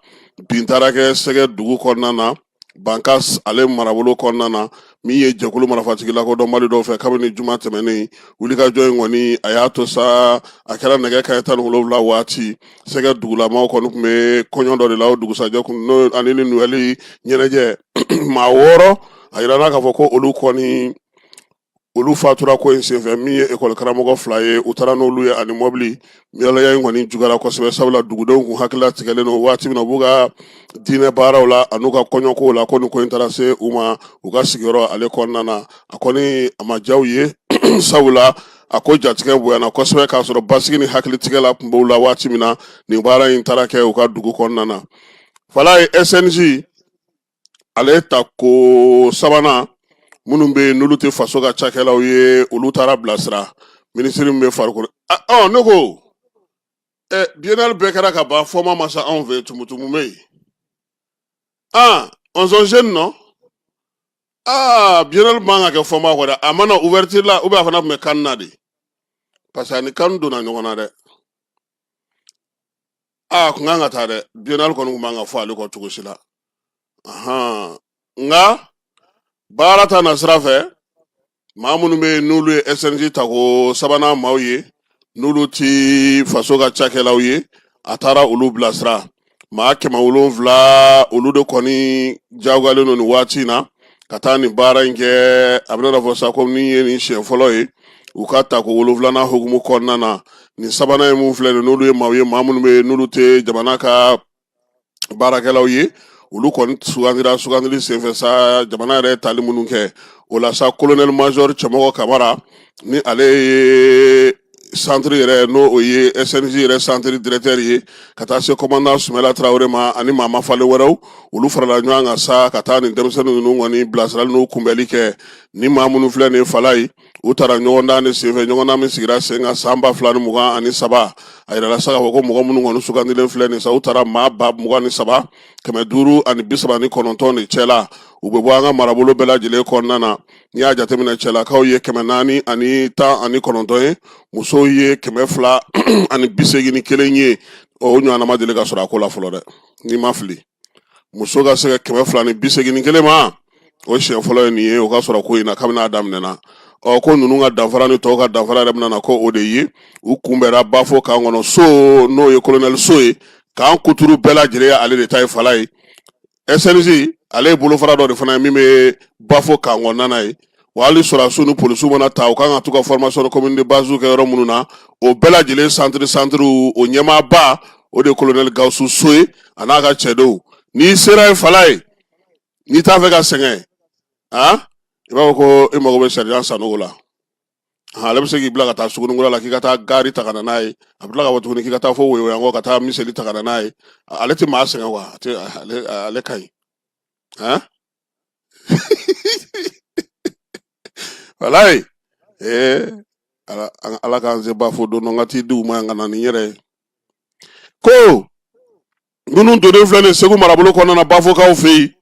bin taara kɛ Sɛgɛ dugu kɔnɔna na Bankas ale marabolo kɔnɔna na min ye jɛkulu marafatigi lakodɔn Mali dɔw fɛ kabini juma tɛmɛnen wulikajɔ in kɔni a y'a to sa a kɛra nɛgɛ kanɲɛ 17 waati Sɛgɛ dugulamaw kɔni tun bɛ kɔɲɔ dɔ de la o dugusajɛ kun n'o ani ni Noël ɲɛnajɛ maa 6 a yirala k'a fɔ ko olu fatura ko in senfɛ min ye école karamɔgɔ 2 ye u taara n'olu ye ani mobili yalaya in kɔni jugara kosɛbɛ sabula dugudenw kun hakilila tigɛlen don waati min na u b'u ka diinɛ baaraw la an'u ka kɔɲɔkow la ko nin ko in taara se u ma u ka sigiyɔrɔ ale kɔnɔna na a kɔni a ma diya u ye sabula a ko jatigɛ bonyana kosɛbɛ k'a sɔrɔ basigi ni hakilitigɛ la tun b'u la waati min na nin baara in taara kɛ u ka dugu kɔnɔna na fala ye SNJ ale ta ko sabanan minnu bɛ n'olu tɛ faso ka cakɛlaw ye olu taara bilasira minisiri min bɛ farikolo ne ko biennale bɛɛ kɛra ka ban fɔma ma sa anw fɛ Tumutu mun bɛ yen on sont jeunes non biennale man ka kɛ fɔma kɔ dɛ a mana ouverture la a fana tun bɛ kan na de parce que ani kan donna ɲɔgɔn na dɛ kun kan ka taa dɛ biennale kɔni tun man ka fɔ ale kɔ cogo si la nka baara ta na sira fɛ maa minnu bɛ yen n'olu ye SNJ ta ko sabanan maaw ye n'olu ti faso ka cakɛlaw ye a taara olu bilasira maa 700 olu de kɔni jagoyalen don nin waati in na ka taa nin baara in kɛ a bɛna fɔ sa ko ni ye nin siɲɛ fɔlɔ ye u ka ta ko 7nan hukumu kɔnɔna na nin sabanan ye mun filɛ nin n'olu ye maaw ye maa minnu bɛ yen n'olu tɛ jamana ka baarakɛlaw ye olu kɔni sugandili senfɛ sa jamana yɛrɛ tali minnu kɛ o la sa colonel major Cɛmɔgɔ Kamara ni ale ye centre yɛrɛ n'o o ye SNJ yɛrɛ centre directeur ye ka taa se commandant Sumala Traoré ma ani maa falen wɛrɛw olu farala ɲɔgɔn kan sa ka taa nin denmisɛnnin ninnu kɔni bilasirali n'u kunbɛli kɛ ni maa minnu filɛ nin Fala ye u taara ɲɔgɔndan de senfɛ ɲɔgɔndan min sigira sen kan san 2023 a yirala sa k'a fɔ ko mɔgɔ minnu kɔni sugandilen filɛ nin sa u taara maa 23 549 de cɛla u bɛ bɔ an ka marabolo bɛɛ lajɛlen kɔnɔna na n'i y'a jateminɛ cɛlakaw ye 419 ye musow ye 281 ye o ɲɔgɔnna ma deli ka sɔrɔ a ko la fɔlɔ dɛ n'i ma fili muso ka se ka 281 ma o siɲɛ fɔlɔ ye nin ye o ka sɔrɔ ko in na kabini a daminɛna ko ninnu ka danfara ni tɔw ka danfara yɛrɛ bɛna na ko o de ye u kunbɛra Bafo kan kɔnɔ so n'o ye colonel So ye k'an kuturu bɛɛ lajɛlen ye ale de ta ye Fala ye SNJ ale ye bolofara dɔ de fana ye min bɛ Bafo kan kɔnɔna ye wa hali sɔrɔdasiw ni polisiw mana ta u kan ka t'u ka formation commune de base kɛ yɔrɔ minnu na o bɛɛ lajɛlen centre o ɲɛmaaba o de ye colonel Gawusu So ye a n'a ka cɛdenw n'i sera ye Fala ye n'i t'a fɛ ka sɛgɛn i b'a fɔ ko i mago bɛ sergent Sanogo la ale bɛ se k'i bila ka taa Sugunikura la k'i ka taa gari ta ka na n'a ye a bɛ tila ka bɔ tuguni k'i ka taa fo Woyoyanko ka taa miseli ta ka na n'a ye ale tɛ maa sɛgɛn wa ale ka ɲi Fala ye ala k'an se Bafo don n ka t'i di u ma yan ka na ni n yɛrɛ ye ko minnu donnen filɛ nin Segu marabolo kɔnɔna na Bafokaw fɛ yen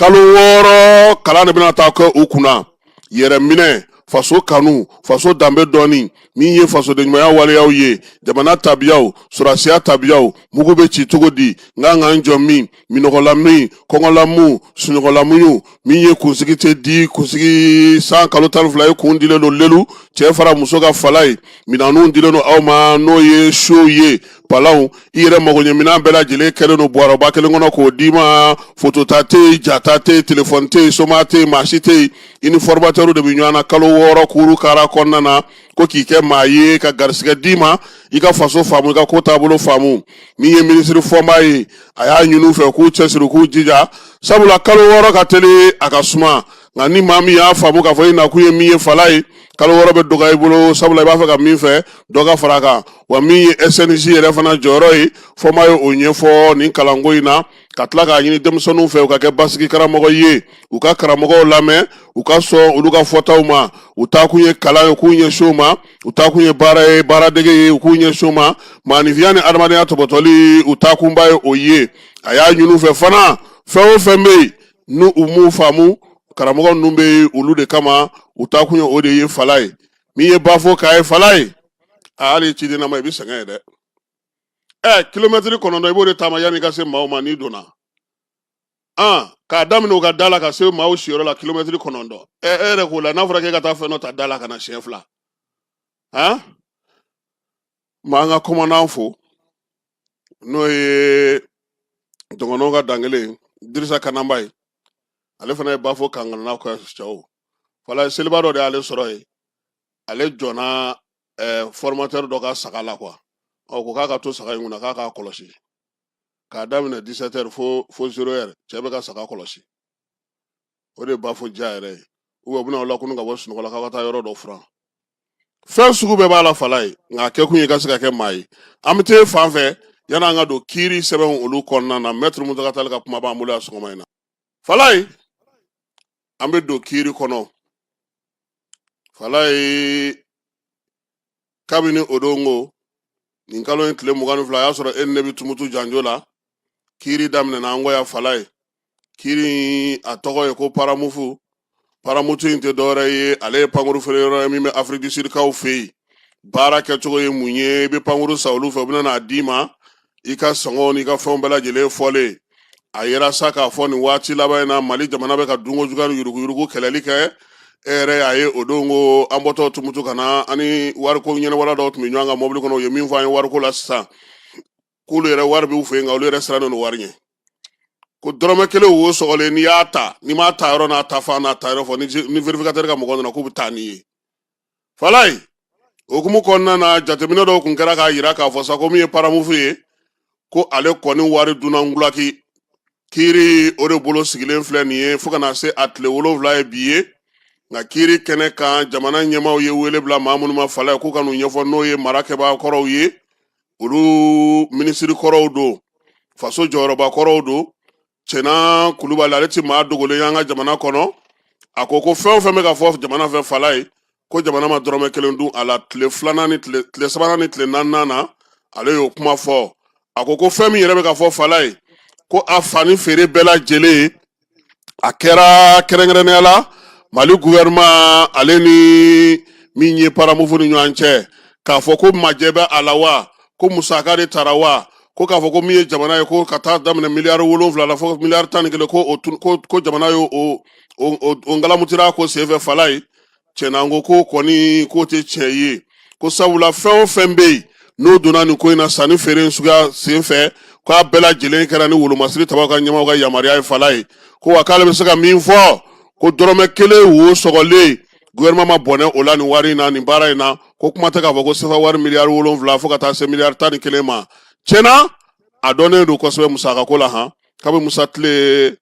kalo 6 kalan de bɛna taa kɛ u kunna yɛrɛ minɛ faso kanu faso danbe dɔɔni min ye fasodenɲumanya waleyaw ye jamana tabiyaw sɔrɔdasiya tabiyaw mugu bɛ ci cogo di n kan ka n jɔ min minɔgɔla min kɔngɔla mun sunɔgɔla mun min ye kunsigi tɛ di kunsigi san kalo 12 ye kun dilen don lelu cɛ fara muso ka Fala ye minanw dilen don aw ma n'o ye show ye palanw i yɛrɛ magoɲɛ minan bɛɛ lajɛlen kɛlen don buwarɔba kelen kɔnɔ k'o d'i ma photo ta tɛ yen jata tɛ yen téléphone tɛ yen soma tɛ yen maa si tɛ yen i ni formateur de bɛ ɲɔgɔn na kalo 6 kuru kara kɔnɔna na ko k'i kɛ maa ye ka garisɛgɛ d'i ma i ka faso faamu i ka ko taabolo faamu min ye ministre fɔnba ye a y'a ɲini u fɛ k'u cɛsiri k'u jija sabula kalo 6 ka teli a ka suma nka ni maa min y'a faamu k'a fɔ i nakun ye min ye Fala ye kalo 6 bɛ dɔgɔya i bolo sabula i b'a fɛ ka min fɛ dɔ ka fara a kan wa min ye SNJ yɛrɛ fana jɔyɔrɔ ye fɔnba ye o ɲɛfɔ nin kalanko in na ka tila k'a ɲini denmisɛnninw fɛ u ka kɛ basigi karamɔgɔ ye u ka karamɔgɔw lamɛn u ka sɔn olu ka fɔtaw ma u taa kun ye kalan ye u k'u ɲɛsin o ma u taa kun ye baara ye baaradege ye u k'u ɲɛsin o ma maanifinya ni adamadenya tɔbɔtɔli u taa kunba ye o ye a y'a ɲini u fɛ fana fɛn o fɛn bɛ yen n'u m'u faamu karamɔgɔ ninnu bɛ olu de kama u taa kun ye o de ye Fala ye min ye Bafo k'a ye Fala ye hali ciden nama i bɛ sɛgɛn ye dɛ kilomɛtiri 9 i b'o de taama yanni i ka se maaw ma n'i donna k'a daminɛ u ka da la ka se maaw siyɔrɔ la kilomɛtiri 9 e yɛrɛ k'o la n'a fɔra k'e ka taa fɛn dɔ ta da la ka na siɲɛ 2 maa an ka commandant fo n'o ye Dɔngɔnɔn ka dankelen Dirisa Kananba ye ale fana ye Bafo kanganana kɛ cɛw Fala seliba dɔ de y'ale sɔrɔ yen ale jɔnna formateur dɔ ka saga la ko k'a ka to saga in kunna k'a k'a kɔlɔsi k'a daminɛ 17h fo 0h cɛ bɛ ka saga kɔlɔsi o de ye Bafo ja yɛrɛ ye u bɛna o la kunun ka bɔ sunɔgɔ la k'a ka taa yɔrɔ dɔ furan fɛn sugu bɛɛ b'a la Fala ye nka a kɛ kun ye ka se ka kɛ maa ye an bɛ taa fan fɛ yanni an ka don kiiri sɛbɛnw olu kɔnɔna na maître Muntaka Tall ka kuma b'an bolo yan sɔgɔma in na Fala ye an bɛ don kiiri kɔnɔ Fala ye kabini o don ko nin kalo in tile 22 a y'a sɔrɔ e ni ne bɛ tumutu janjo la kiiri daminɛna an kɔ Fala ye kiiri a tɔgɔ ye ko paramufu in tɛ dɔwɛrɛ ye ale ye pankuru feere yɔrɔ ye min bɛ Afrique du Sud kaw fɛ yen baara kɛcogo ye mun ye i bɛ pankuru san olu fɛ u bɛna n'a d'i ma i ka sɔngɔ n'i ka fɛnw bɛɛ lajɛlen fɔlen a yera sa k'a fɔ nin waati laban in na Mali jamana bɛ ka dunko juguya ni yuruguyurugu kɛlɛli kɛ e yɛrɛ y'a ye o don ko an bɔtɔ tumutu ka na ani wariko ɲɛnɛwala dɔw tun bɛ ɲɔgɔn kan mobili kɔnɔ u ye min fɔ an ye wariko la sisan k'olu yɛrɛ wari b'u fɛ yen nka olu yɛrɛ sirannen don wari ɲɛ ko dɔrɔmɛ kelen wo sɔgɔlen n'i y'a ta n'i m'a ta yɔrɔ n'a ta fan n'a ta yɔrɔ fɔ ni vérificateur ka mɔgɔ nana k'u bɛ taa n'i ye Fala ye okumu kɔnɔna na jateminɛ dɔw tun kɛra k'a jira k'a fɔ sa ko min ye paramufu ye ko ale kɔni wari dunna ngulaki kiri o de bolo sigilen filɛ nin ye fo kana se a tile 7 ye bi ye nka kiri kɛnɛ kan jamana ɲɛmaw ye wele bila maa minnu ma fala k'u ka n'u ɲɛfɔ n'o ye mara kɛbaa kɔrɔw ye olu minisiri kɔrɔw don faso jɔyɔrɔba kɔrɔw don Cɛna Kulubali ale ti maa dogolen y'an ka jamana kɔnɔ a ko fɛn o fɛn bɛ ka fɔ jamana fɛ fala ye ko jamana ma dɔrɔmɛ 1 dun a la tile 2nan ni tile 3nan ni tile 4nan na ale y'o kuma fɔ a ko fɛn min yɛrɛ bɛ ka fɔ fala ye ko a fani feere bɛɛ lajɛlen a kɛra kɛrɛnkɛrɛnnenya la Mali gouvernement ale ni min ye paramufu ni ɲɔgɔn cɛ k'a fɔ ko majɛ bɛ a la wa ko musaka de tara wa ko k'a fɔ ko min ye jamana ye ko ka taa daminɛ miliyari 7 la fo miliyari 11 ko jamana ye o ngalamutira ko senfɛ fala ye Cɛna ko kɔni ko tɛ tiɲɛ ye ko sabula fɛn o fɛn bɛ yen n'o donna nin ko in na sanni feere suguya senfɛ k'a bɛɛ lajɛlen kɛra ni wolomasiri tabaw ka ɲɛmaw ka yamaruya ye fala ye ko wa k'ale bɛ se ka min fɔ ko dɔrɔmɛ 1 wo sɔgɔlen gouvernement ma bɔnɛ o la nin wari in na nin baara in na ko kuma tɛ k'a fɔ ko sefa wari miliyari 7 fo ka taa se miliyari 11 ma Cɛna a dɔnnen don kosɛbɛ musaka ko la han kabi Musa tile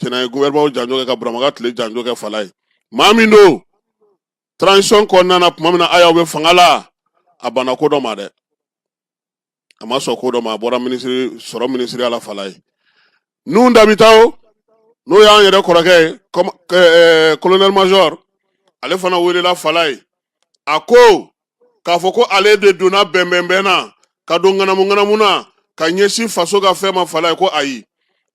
Cɛna ye gouvernement janjo kɛ ka Burama tile janjo kɛ fala ye maa min don transition kɔnɔna na tuma min na ayaw bɛ fanga la a banna ko dɔ ma dɛ a ma sɔn ko dɔ ma a bɔra minisiriya la fala ye nun dabitaw n'o y'an yɛrɛ kɔrɔkɛ ye colonel major ale fana welela fala ye a ko k'a fɔ ko ale de donna bɛnbɛnbɛn na ka don ŋanamu na ka ɲɛsin faso ka fɛn ma fala ye ko ayi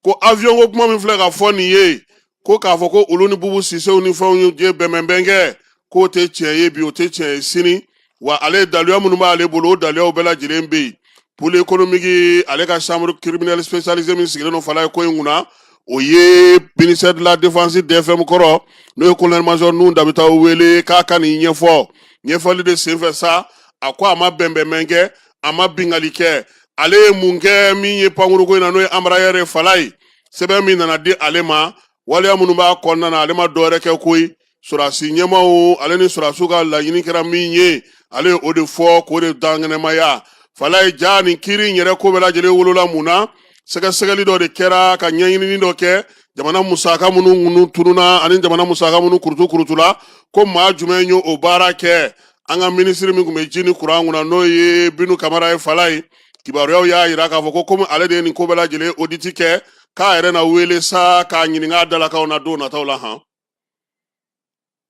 ko avion ko kuma min filɛ ka fɔ nin ye ko k'a fɔ ko olu ni Bubu Sisew ni fɛnw ye bɛnbɛnbɛn kɛ k'o tɛ tiɲɛ ye bi o tɛ tiɲɛ ye sini wa ale daluya minnu b'ale bolo o daluyaw bɛɛ lajɛlen bɛ yen pour l'économique ale ka chambre criminelle spécialisée min sigilen don fala ye ko in kunna o ye ministère de la défense DFM kɔrɔ n'o ye colonel major nun dabitaw wele k'a ka nin ɲɛfɔ ɲɛfɔli de senfɛ sa a ko a ma bɛnbɛnbɛn kɛ a ma bingali kɛ ale ye mun kɛ min ye pankuru ko in na n'o ye embrayeur ye fala ye sɛbɛn min nana di ale ma waliya minnu b'a kɔnɔna na ale ma dɔwɛrɛ kɛ koyi surasi ɲɛmaw ale ni surasiw ka laɲini kɛra min ye ale ye o de fɔ k'o de dankɛnɛmaya fala ye ja nin kiiri in yɛrɛ ko bɛɛ lajɛlen wolola mun na sɛgɛsɛgɛli dɔ de kɛra ka ɲɛɲinini dɔ kɛ jamana musaka minnu tununa ani jamana musaka minnu kurutula ko maa jumɛn ye o baara kɛ an ka minisiri min tun bɛ ji ni kuran kunna n'o ye Binu Kamara ye fala ye kibaruyaw y'a jira k'a fɔ ko komi ale de ye nin ko bɛɛ lajɛlen auditi kɛ k'a yɛrɛ na wele sa k'a ɲininka a dalakaw na don nataw la han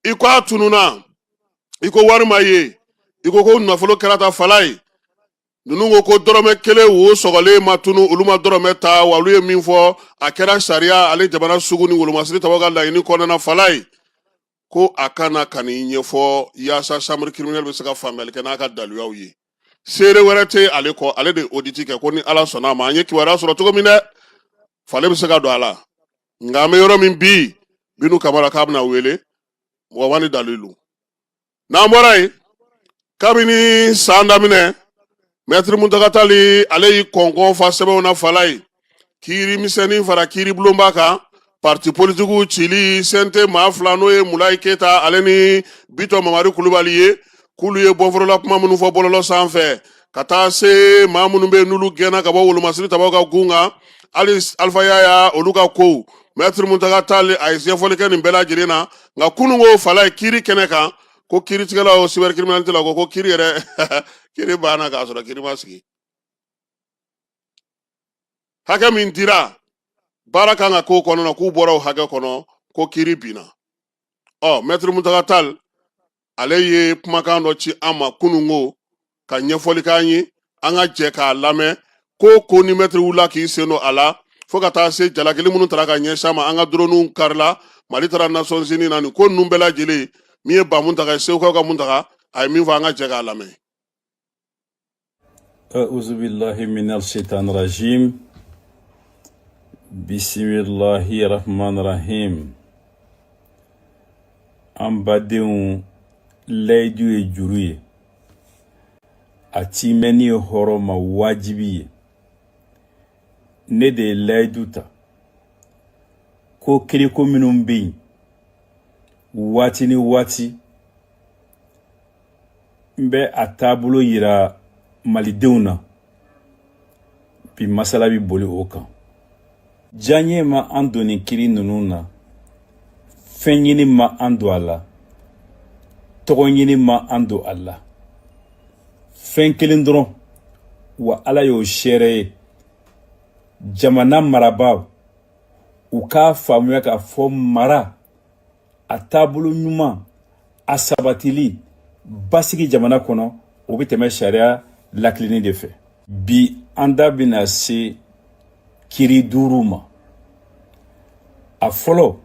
i ko a tununa i ko wari ma ye i ko nafolo kɛra ta fala ye ninnu ko dɔrɔmɛ 1 wo sɔgɔlen ma tunu olu ma dɔrɔmɛ ta wa olu ye min fɔ a kɛra sariya ale jamana sugu ni wolomasiri tabaw ka laɲini kɔnɔna fala ye ko a kana ka nin ɲɛfɔ yaasa chambre criminelle bɛ se ka faamuyali kɛ n'a ka daluyaw ye seere wɛrɛ tɛ ale kɔ ale de auditi kɛ ko ni ala sɔnna a ma an ye kibaruya sɔrɔ cogo min dɛ fale bɛ se ka don a la nka an bɛ yɔrɔ min bi Binu Kamara k'a bɛna wele wa ni dalilu n'an bɔra yen kabini san daminɛ Maître Muntaka Tall ale y'i kɔnkɔn fa sɛbɛnw na fala ye kiiri misɛnnin fara kiiri bulonba kan parti politiques cili CNT maa 2 n'o ye Mulayi Keyita ale ni Bitɔn Mamari Kulubali ye k'olu ye bɔnfɔlɔla kuma minnu fɔ bɔlɔlɔ sanfɛ ka taa se maa minnu bɛ n'olu gɛnna ka bɔ wolomasiri tabaw ka gun kan hali Alpha Yaya olu ka kow Maître Muntaka Tall a ye ɲɛfɔli kɛ nin bɛɛ lajɛlen na nka kunun ko fala ye kiiri kɛnɛ kan ko kiiritigɛlaw cybercriminalité la ko kiiri yɛrɛ kiiri banna k'a sɔrɔ kiiri ma sigi hakɛ min dira baara kan ka k'o kɔnɔ k'u bɔra o hakɛ kɔnɔ ko kiiri binna Maître Muntaka Tall ale ye kumakan dɔ ci an ma kunun ko ka ɲɛfɔli k'an ye an ka jɛ k'a lamɛn ko ni Maître wulila k'i sen don a la fo ka taa se jalakili minnu taara ka ɲɛsin a ma an ka drone karila Mali taara Nations Unies na nin ko ninnu bɛɛ lajɛlen min ye ba Muntaka ye Segukaw ka Muntaka a ye min fɔ an ka jɛ k'a lamɛn. أعوذ بالله من الشيطان الرجيم بسم الله الرحمن الرحيم an badenw layidu ye juru ye a timɛni ye hɔrɔn ma wajibi ye ne de ye layidu ta ko kiriko minnu bɛ yen waati ni waati n bɛ a taabolo yira malidenw na bi masala bi boli o kan. Diɲɛ ma an doni kiri ninnu na, fɛn ɲini ma an don a la, tɔgɔ ɲini ma an don a la. Fɛn kelen dɔrɔn, wa Ala y'o seere ye. Jamana marabaaw, u k'a faamuya k'a fɔ mara, a taabolo ɲuman, a sabatili, basigi jamana kɔnɔ, o bɛ tɛmɛ sariya lakilini de fɛ. Bi an da bɛna se kiri 5 ma. A fɔlɔ,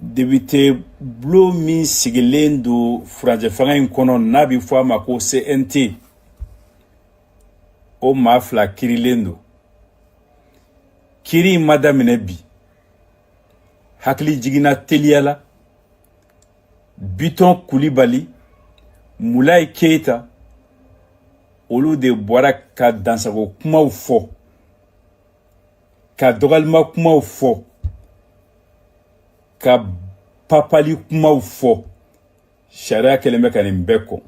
député bulon min sigilen don furancɛ fanga in kɔnɔ n'a bɛ fɔ a ma ko CNT, o maa 2 kirilen don. Kiri in ma daminɛ bi, hakili jiginna teliya la. Biton Kulibali, Moulaye Keita, olu de bɔra ka dansago kumaw fɔ, ka dɔgɔlima kumaw fɔ, ka papali kumaw fɔ. Sariya kɛlen bɛ ka nin bɛɛ kɔ.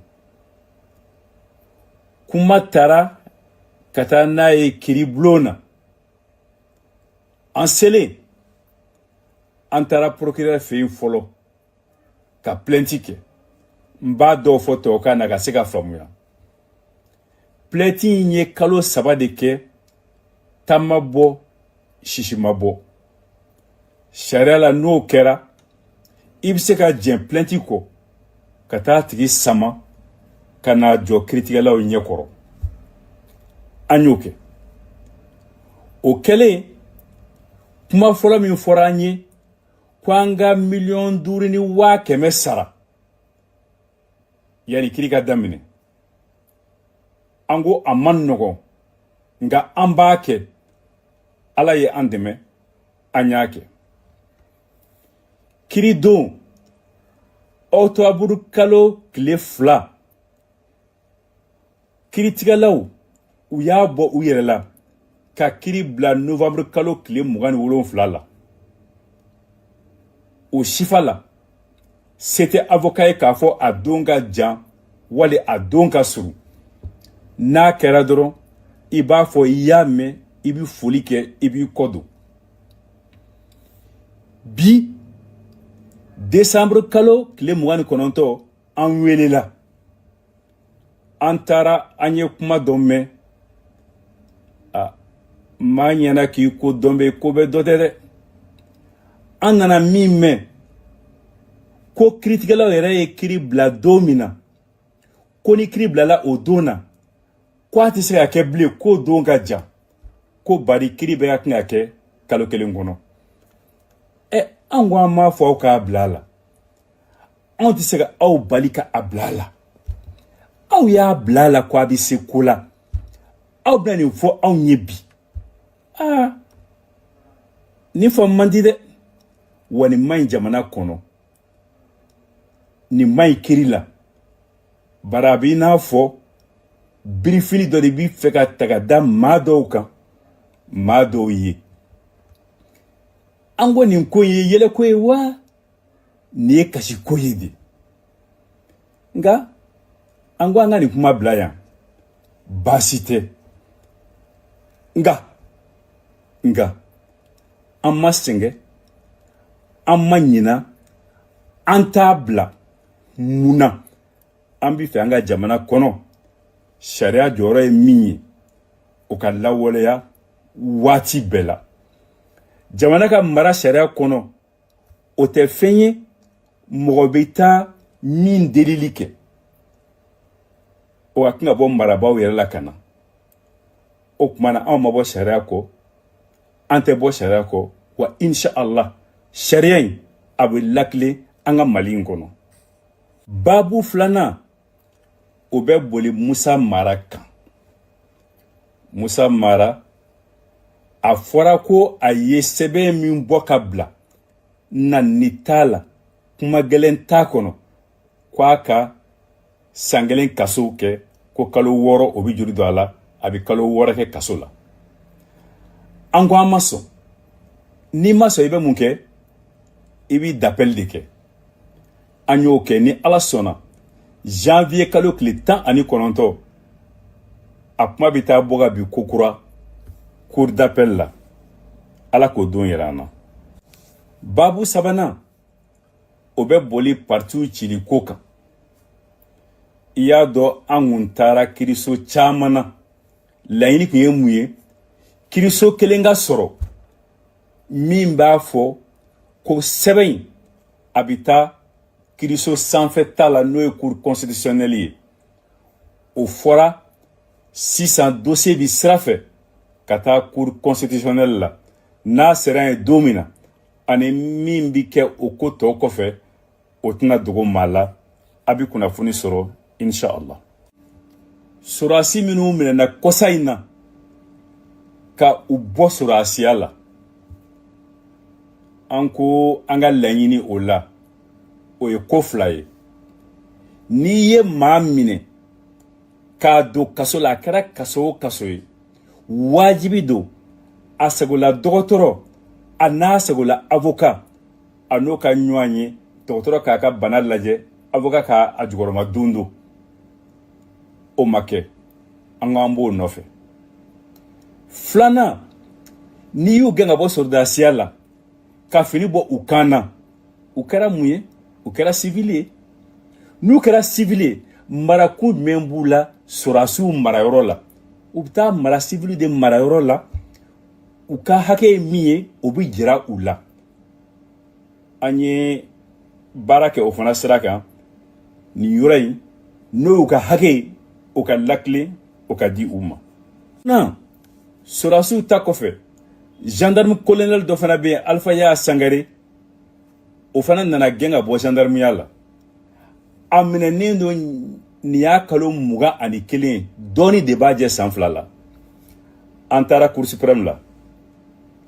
Kuma taara ka taa n'a ye kiribulon na. An selen, an taara procureur fɛ yen fɔlɔ ka plainte kɛ. N b'a dɔw fɔ tubabukan na ka se ka faamuya. Plainte in ye kalo 3 de kɛ, ta ma bɔ, sisi ma bɔ. Sariya la n'o kɛra, i bɛ se ka jɛn plainte kɔ ka taa tigi sama ka n'a jɔ kiiritigɛlaw ɲɛkɔrɔ. An y'o kɛ. O kɛlen, kuma fɔlɔ min fɔra an ye, ko an ka 5,500,000 sara yani kiri ka daminɛ. An ko a man nɔgɔn, nka an b'a kɛ. Ala ye an dɛmɛ, an y'a kɛ. Kiri don, Octobre kalo tile 2, kiiritigɛlaw u y'a bɔ u yɛrɛ la ka kiri bila Novembre kalo tile 27 la. O sifa la, c'était avocat ye k'a fɔ a don ka jan wali a don ka surun. N'a kɛra dɔrɔn, i b'a fɔ i y'a mɛn, i bi foli kɛ, i b'i kɔ don. Bi, Décembre kalo tile 29, an welela. An taara an ye kuma dɔ mɛn. Maa ɲɛna k'i ko dɔn bɛ ko bɛ dɔ tɛ dɛ. An nana min mɛn, ko kiiritigɛlaw yɛrɛ ye kiri bila don min na, ko ni kiri bilala o don na, ko a tɛ se ka kɛ bilen, k'o don ka jan, ko bari kiri bɛ ka kan ka kɛ kalo 1 kɔnɔ. An ko an m'a fɔ aw k'a bila a la. Anw tɛ se ka aw bali ka a bila a la. Aw y'a bila a la ko a bɛ se ko la. Aw bɛna nin fɔ anw ye bi. Nin fɔ man di dɛ. Wa nin man ɲi jamana kɔnɔ. Nin man ɲi kiri la. Bari a bɛ i n'a fɔ birifili dɔ de b'i fɛ ka ta ka da maa dɔw kan, maa dɔw ye. An ko nin ko ye yɛlɛko ye wa? Nin ye kasi ko ye de. Nka an ko an ka nin kuma bila yan. Baasi tɛ. Nka an ma sɛgɛn, an ma ɲina, an t'a bila. Mun na? An bɛ fɛ an ka jamana kɔnɔ sariya jɔyɔrɔ ye min ye, o ka lawaleya waati bɛɛ la. Jamana ka mara sariya kɔnɔ, o tɛ fɛn ye mɔgɔ bɛ taa min delili kɛ. O ka kan ka bɔ marabaaw yɛrɛ la ka na. O tuma na anw ma bɔ sariya kɔ, an tɛ bɔ sariya kɔ, wa inshallah sariya in a bɛ lakile an ka Mali in kɔnɔ. Babu 2nan, o bɛ boli Musa Mara kan. Musa Mara, a fɔra ko a ye sɛbɛn min bɔ ka bila, nani t'a la, kuma gɛlɛn t'a kɔnɔ, k'a ka san 1 kaso kɛ, ko kalo 6 o bɛ juru don a la, a bɛ kalo 6 kɛ kaso la. An ko an ma sɔn. N'i ma sɔn i bɛ mun kɛ? I b'i d'appel de kɛ. An y'o kɛ, ni Ala sɔnna, janvier kalo tile 19, a kuma bɛ taa bɔ ka bi kokura cour d'appel la ala k'o don yɛrɛ an na babu sabanan o bɛ boli partiw cili ko kan i y'a dɔn an kun taara kiriso caman na laɲini kun ye mun ye kiriso kelen ka sɔrɔ min b'a fɔ ko sɛbɛn in a bɛ taa kiriso sanfɛ ta la n'o ye cour constitutionnelle ye o fɔra sisan dossier bi sira fɛ ka taa cour constitutionnelle la n'a sera ye don min na ani min bi kɛ o ko tɔ kɔfɛ o tɛna dogo maa la a bi kunnafoni sɔrɔ inshallah sorasi minnu minɛna kɔsa in na ka u bɔ sorasiya la an ko an ka laɲini o la o ye ko fila ye n'i ye maa minɛ k'a don kaso la a kɛra kaso o kaso ye wajibi don a sagola dɔgɔtɔrɔ a n'a sagola avocat a n'o ka ɲɔgɔn ye dɔgɔtɔrɔ k'a ka bana lajɛ avocat k'a a jukɔrɔma don don o ma kɛ an k'an b'o nɔfɛ filanan n'i y'u gɛn ka bɔ soldasiya la ka fini bɔ u kan na u kɛra mun ye u kɛra civil ye n'u kɛra civil ye marakun jumɛn b'u la sorasiw marayɔrɔ la u bɛ taa mara civil de marayɔrɔ la u ka hakɛ ye min ye o bɛ jira u la an ye baara kɛ o fana sira kan nin yɔrɔ in n'o y'u ka hakɛ ye o ka lakile o ka di u ma na sorasiw ta kɔfɛ gendarme colonel dɔ fana bɛ yen Alpha Yaya Sangare o fana nana gɛn ka bɔ gendarmeya la a minɛnen don nin y'a kalo 21 dɔɔni de b'a jɛ san 2 la an taara cour suprême la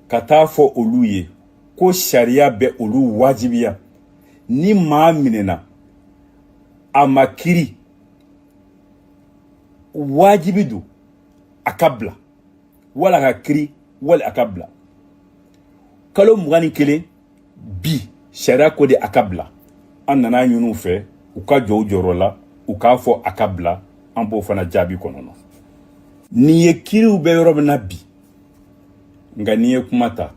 ka taa fɔ olu ye ko sariya bɛ olu wajibiya ni maa minɛna a ma kiri wajibi don a ka bila wala ka kiri wala a ka bila kalo 21 bi sariya ko de a ka bila an nana ɲinu fɛ u ka jɔ u jɔyɔrɔ la u k'a fɔ a ka bila an b'o fana jaabi kɔnɔ nin ye kiriw bɛ yɔrɔ min na bi nka n'i ye kuma ta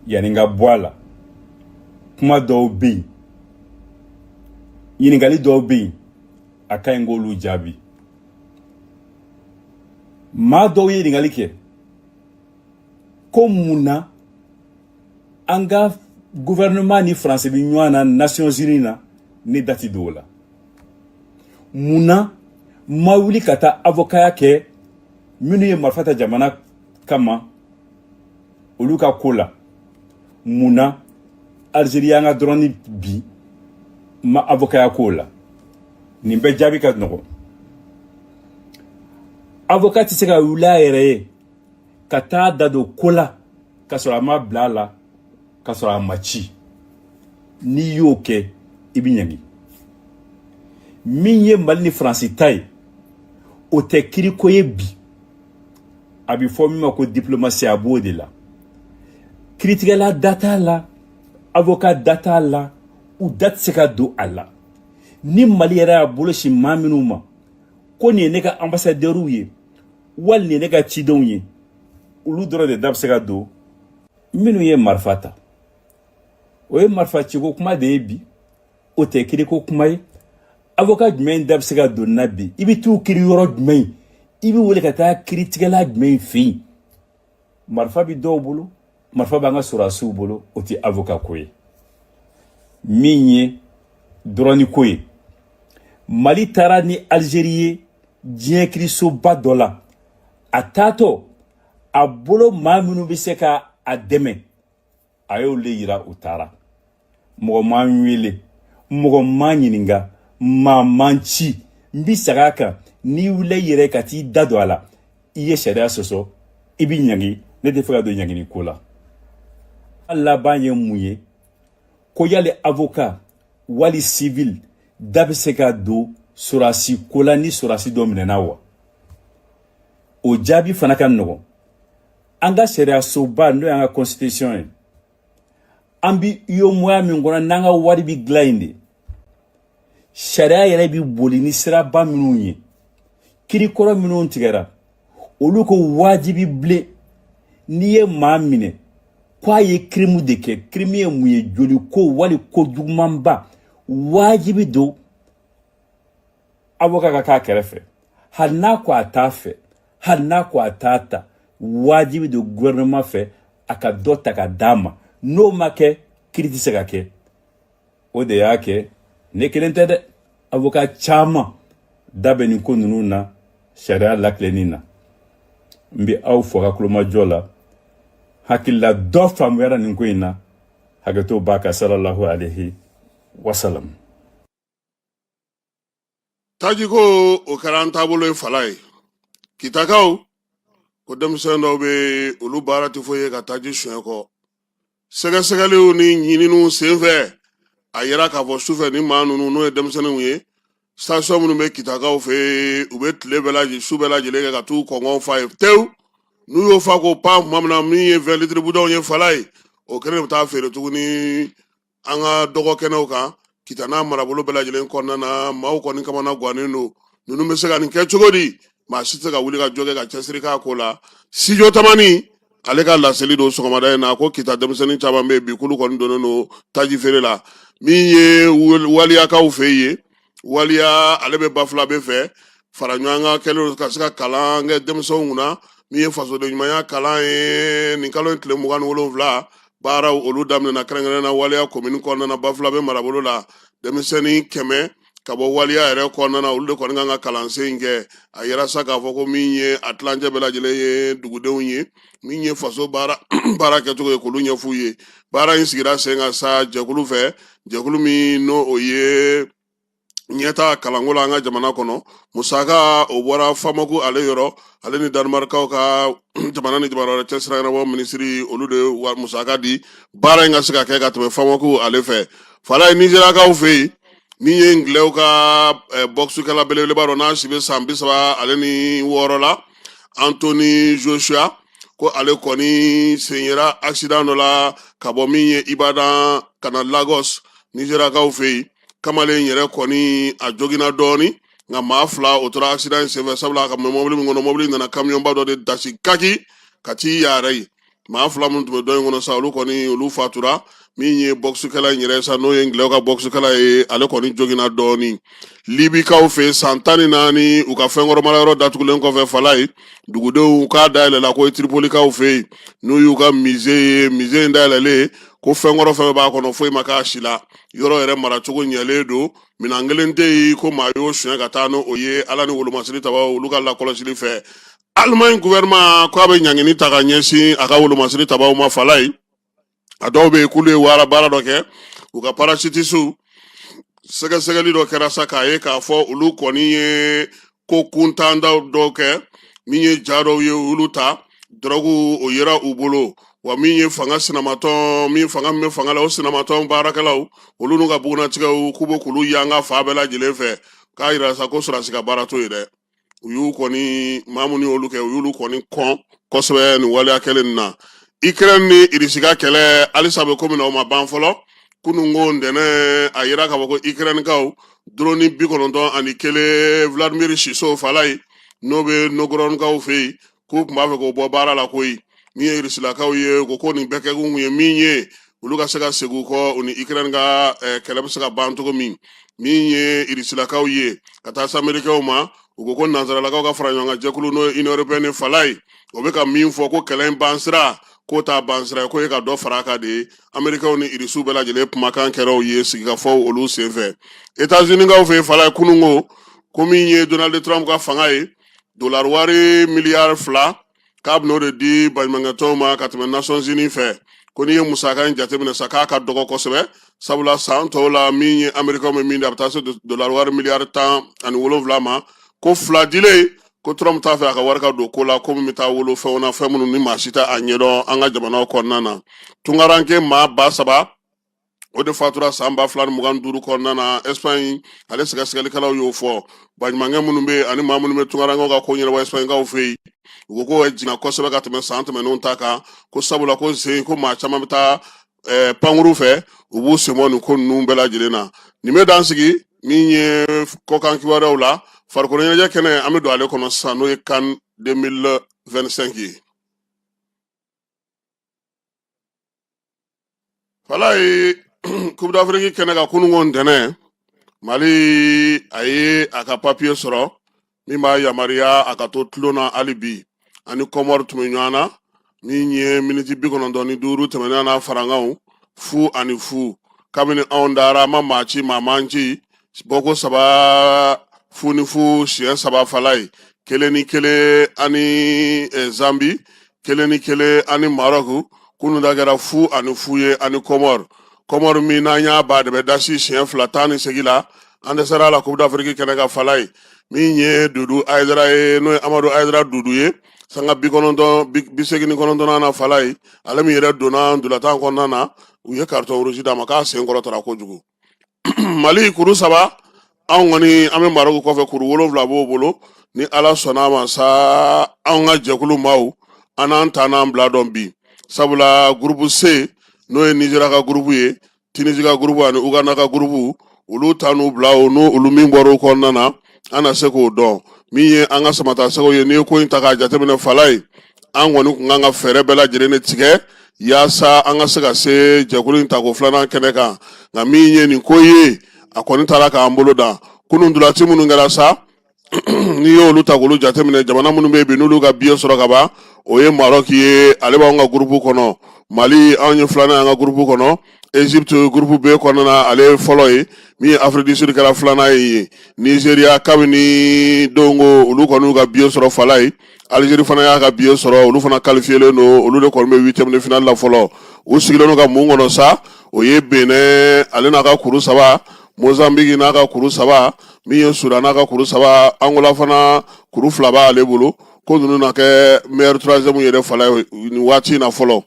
yanni n ka bɔ a la kuma dɔw bɛ yen ɲininkali dɔw bɛ yen a ka ɲi n k'olu jaabi maa dɔw ye ɲininkali kɛ ko mun na an ka gouvernement ni France bi ɲɔgɔn na Nations Unies na ni dati don o la mun na ma wuli ka taa avocaya kɛ minnu ye marifa ta jamana kama olu ka ko la mun na Algérie an ka dɔrɔn ni bi ma avocaya ko la nin bɛɛ jaabi ka nɔgɔn avocat tɛ se ka wuli a yɛrɛ ye ka taa da don ko la ka sɔrɔ a ma bila a la ka sɔrɔ a ma ci n'i y'o kɛ i bi ɲangi min ye Mali ni Faransi ta ye o tɛ kiriko ye bi a bɛ fɔ min ma ko diplomasi a b'o de la kiritigɛla da t'a la avocat da t'a la u da tɛ se ka don a la ni Mali yɛrɛ y'a bolosi maa minnu ma ko nin ye ne ka ambassadeurs ye wali nin ye ne ka cidenw ye olu dɔrɔn de da bɛ se ka don minnu ye marifa ta o ye marifa ciko kuma de ye bi o tɛ kiriko kuma ye avocat jumɛn da bɛ se ka don na bi i bɛ t'u kiri yɔrɔ jumɛn i bɛ wele ka taa kiritigɛla jumɛn fɛ yen marifa bɛ dɔw bolo marifa b'an ka sorasiw bolo o tɛ avocat ko ye min ye dɔrɔni ko ye Mali taara ni Algérie ye diɲɛ kirisoba dɔ la a taatɔ a bolo maa minnu bɛ se ka a dɛmɛ a y'olu yira u taara mɔgɔ m'an wele mɔgɔ m'an ɲininka maa m'an ci n bi sag'a kan n'i wulila i yɛrɛ ka t'i da don a la i ye sariya sɔsɔ i bi ɲangi ne tɛ fɛ ka don ɲangini ko la a laban ye mun ye ko yali avocat wali civil da bɛ se ka don sorasi ko la ni sorasi dɔ minɛna wa o jaabi fana ka nɔgɔn an ka sariyasoba n'o y'an ka constitution ye an bi yomoya min kɔnɔ n'an ka wari bi dilan yen de sariya yɛrɛ bi boli ni siraba minnu ye kiri kɔrɔ minnu tigɛra olu ko wajibi bilen n'i ye maa minɛ ko a ye kirimu de kɛ kirimu ye mun ye joli ko wali ko jugumanba wajibi don avocat ka k'a kɛrɛfɛ hali n'a ko a t'a fɛ hali n'a ko a t'a ta wajibi don gouvernement fɛ a ka dɔ ta ka d'a ma n'o ma kɛ kiri tɛ se ka kɛ o de y'a kɛ ne kelen tɛ dɛ avocat caman da bɛ nin ko ninnu na sariya latilenni na n bɛ aw fɔ ka kulomajɔ la hakilila dɔ faamuyara nin ko in na hakɛto b'a ka sallallahu alaihi wasalam. taji ko o kɛra an taabolo ye fala ye kitakaw ko denmisɛn dɔw bɛ olu baara tɛ foyi ye ka taji suɲɛ kɔ sɛgɛsɛgɛliw ni ɲininiw senfɛ a yera k'a fɔ sufɛ ni maa ninnu n'o ye denmisɛnninw ye station minnu bɛ kitakaw fɛ u bɛ tile bɛɛ lajɛlen su bɛɛ lajɛlen kɛ ka t'u kɔngɔw fa ye tewu n'u y'o fa ko pan tuma min na min ye 20 litres budɔnw ye fala ye o kɛlen bɛ taa feere tuguni an ka dɔgɔkɛnɛw kan kita n'a marabolo bɛɛ lajɛlen kɔnɔna na maaw kɔni kamana gannen don ninnu bɛ se ka nin kɛ cogo di maa si tɛ se ka wuli ka jɔ kɛ ka cɛsiri k'a ko la Sijo Tamani ale ka laseli don sɔgɔmada in na ko kita denmisɛnnin caman bɛ yen bi k'olu kɔni donnen don taji feere la min ye waliyakaw fɛ yen waliya ale bɛ Bafula bɛ fɛ fara ɲɔgɔn kan kɛlen ka se ka kalan kɛ denmisɛnw kunna min ye fasoden ɲumanya kalan ye nin kalo in tile 27 baaraw olu daminɛna kɛrɛnkɛrɛnnen na waliya komini kɔnɔna na Bafula bɛ marabolo la denmisɛnnin 100 ka bɔ waliya yɛrɛ kɔnɔna na olu de kɔni kan ka kalansen kɛ a yɛrɛ sa k'a fɔ ko min ye a tilancɛ bɛɛ lajɛlen ye dugudenw ye min ye faso baara kɛcogo ye k'olu ɲɛf'u ye baara in sigira sen kan sa jɛkulu fɛ jɛkulu min n'o o ye ɲɛta kalanko la an ka jamana kɔnɔ musaka o bɔra Famaku ale yɔrɔ ale ni Danmarkaw ka jamana ni jamana wɛrɛ cɛsira ɲɛnabɔ minisiri olu de musaka di baara in ka se ka kɛ ka tɛmɛ Famaku ale fɛ fala ye Nizeriyakaw fɛ yen min ye Ngilɛw ka bɔksukɛla belebeleba dɔ n'a si bɛ san 36 la Anthony Joshua ko ale kɔni sen yera accident dɔ la ka bɔ min ye Ibadan ka na Lagos Nizeriyakaw fɛ yen kamalen yɛrɛ kɔni a jogina dɔɔni nka maa 2 o tora accident senfɛ sabula ka mobili min kɔnɔ mobili nana kamiyɔnba dɔ de dasi kaki ka t'i yɛrɛ ye maa 2 minnu tun bɛ dɔ in kɔnɔ sa olu kɔni olu fatura min ye bɔksukɛla in yɛrɛ sa n'o ye Ngilɛw ka bɔksukɛla ye ale kɔni jogina dɔɔni Libikaw fɛ san 14 u ka fɛnkɔrɔmara yɔrɔ datugulen kɔfɛ fala ye dugudenw k'a dayɛlɛla ko Tripolikaw fɛ n'u y'u ka musée in dayɛlɛlen ko fɛnkɔrɔ fɛn b'a kɔnɔ foyi ma k'a si la yɔrɔ yɛrɛ maracogo ɲɛlen don minan kelen tɛ yen ko maa y'o suɲɛ ka taa n'o ye ala ni wolomasiri tabaw olu ka lakɔlɔsili fɛ Allemagne gouvernement k'a bɛ ɲangini ta ka ɲɛsin a ka wolomasiri tabaw ma fala ye a dɔw bɛ yen k'olu ye wara baara dɔ kɛ u ka parasitisiw sɛgɛsɛgɛli dɔ kɛra sa k'a ye k'a fɔ olu kɔni ye ko kuntan dɔw kɛ min ye ja dɔw ye olu ta dɔrɔgu o yera u bolo wa min ye fanga sinamatɔn min fanga min bɛ fanga la o sinamatɔn baarakɛlaw olu n'u ka bugunatigɛw k'u bɛ k'olu ye an ka fa bɛɛ lajɛlen fɛ k'a yira sa ko sɔrɔdasi ka baara t'o ye dɛ u y'u kɔni maa minnu y'olu kɛ u y'olu kɔni kɔn kosɛbɛ nin waleya kelen nin na Ukraine ni Irisi ka kɛlɛ halisa bɛ komi na o ma ban fɔlɔ kunun ko ntɛnɛn a yira k'a fɔ ko Ukraine kaw drone 91 Vladimir Shiso fala ye n'o bɛ Novgorodkaw fɛ yen k'u tun b'a fɛ k'o bɔ baara la koyi min ye Irisilakaw ye ko nin bɛɛ kɛ kun ye min ye olu ka se ka segin u kɔ u ni Ukraine ka kɛlɛ bɛ se ka ban cogo min ye Irisilakaw ye ka taa se Amerikɛnw ma u ko nanzaralakaw ka fara ɲɔgɔn kan jɛkulu n'o ye Union Européenne fala ye o bɛ ka min fɔ ko kɛlɛ in ban sira k'o t'a ban sira ye ko e ka dɔ fara a kan de ye Amerikɛnw ni Irisiw bɛɛ lajɛlen kumakan kɛra o ye sigikafɔw olu senfɛ États-Unis kaw fɛ fala ye kununko ko min ye Donald Trump ka fanga ye dollar wari miliyari 2 k'a bɛn'o de di baɲumankɛtɔnw ma ka tɛmɛ Nations Unies fɛ ko n'i ye musaka in jateminɛ sa k'a ka dɔgɔ kosɛbɛ sabula san tɔw la min ye Amerikɛnw bɛ min di a bɛ taa se dollar wari miliyari 17 ma ko 2 dilen ko Trump t'a fɛ a ka wari ka don ko la ko min bɛ taa wolo fɛnw na fɛn minnu ni maa si tɛ a ɲɛdɔn an ka jamanaw kɔnɔna na tunkaranke maa 3,000 o de fatura san 2025 kɔnɔna na Espagne ale sɛgɛsɛgɛlikɛlaw y'o fɔ baɲumankɛ minnu bɛ ani maa minnu bɛ tunkarankew ka ko ɲɛnabɔ Espagnekaw fɛ yen u ko jigin kosɛbɛ ka tɛmɛ san tɛmɛnenw ta kan ko sabula ko sen ko maa caman bɛ taa pankuru fɛ u b'u senbɔ nin ko ninnu bɛɛ lajɛlen na nin bɛ dan sigi min ye kɔkan kibaruyaw la farikolo ɲɛnajɛ kɛnɛ an bɛ don ale kɔnɔ sisan n'o ye CAN 2025 ye. Fala ye Coupe d'Afrique kɛnɛ ka kununko ntɛnɛn Mali a ye a ka papiye sɔrɔ min b'a yamaruya a ka to tulon na hali bi ani Comore tun bɛ ɲɔgɔn na min ye miniti 95 tɛmɛnen n'a farankanw fu ani fu kabini anw dara ma maa ci maa man ci bɔko 3 fu ni fu siɲɛ 3 fala ye 1-1 ani Zambi 1-1 ani Maroc kunun da kɛra fu ani fu ye ani Comore min n'an y'a ba de bɛ dasi siɲɛ 2 18 la an dɛsɛra la Coupe d'Afrique kɛnɛ ka fala ye min ye Dudu Aidara ye n'o ye Amadu Aidara Dudu ye sanga 89 na fala ye ale min yɛrɛ donna ndolantan kɔnɔna na u ye carton rouge d'a ma k'a sen kɔrɔtara kojugu. Mali kuru 3 anw kɔni an bɛ Maroc kɔfɛ kuru 7 b'o bolo ni Ala sɔnna ma sa anw ka jɛkulu maaw an n'an ta n'an bila dɔn bi sabula groupe C n'o ye Nigeria ka groupe ye Tunisie ka groupe ani Uganda ka groupe olu ta n'u bila o n'o olu min bɔra o kɔnɔna na an na se k'o dɔn min ye an ka samata sɛgɛw ye n'i ye ko in ta k'a jateminɛ fala ye an kɔni kun kan ka fɛɛrɛ bɛɛ lajɛlen de tigɛ yaasa an ka se ka se jɛkulu in ta ko 2nan kɛnɛ kan nka min ye nin ko ye a kɔni taara k'an bolo da kunun ndolanci minnu kɛra sa n'i y'olu ta k'olu jateminɛ jamana minnu bɛ yen bi n'olu ka billet sɔrɔ ka ban o ye Maroc ye ale b'anw ka groupe kɔnɔ Mali anw ye 2nan an ka groupe kɔnɔ Egypte groupe B kɔnɔna na ale ye fɔlɔ ye min ye Afrique du Sud kɛra 2nan ye Nigeria kabini dongo olu kɔni y'u ka billet sɔrɔ fala ye Algérie fana y'a ka billet sɔrɔ olu fana qualifielen don olu de kɔni bɛ 8e de finale la fɔlɔ u sigilen don ka mun kɔnɔ sa o ye Benin ale n'a ka kuru 3 Mozambique n'a ka kuru 3 min ye Sudan n'a ka kuru 3 Angola fana kuru 2 b'ale bolo ko ninnu na kɛ meilleur 3e yɛrɛ fala ye nin waati in na fɔlɔ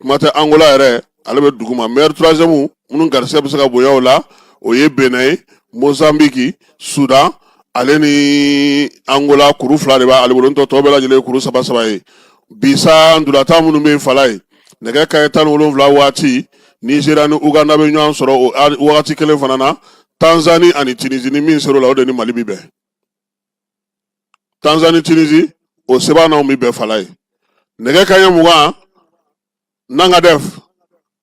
kuma tɛ Angola yɛrɛ ale bɛ dugu ma meilleur 3e minnu garisɛgɛ bɛ se ka bonya o la o ye Benin Mozambique Sudan ale ni Angola kuru 2 de b'ale bolo tɔ bɛɛ lajɛlen kuru 3 ye bisa ndolantan minnu bɛ fala ye nɛgɛ kanɲɛ 17 waati Nigeria ni Uganda bɛ ɲɔgɔn sɔrɔ o wagati kelen fana na Tanzanie ani Tunisie ni min ser'o la o de ni Mali bɛ bɛn Tanzanie Tunisie o sɛbɛnnaw bɛ bɛn fala ye nɛgɛ kanɲɛ 20 Nangadef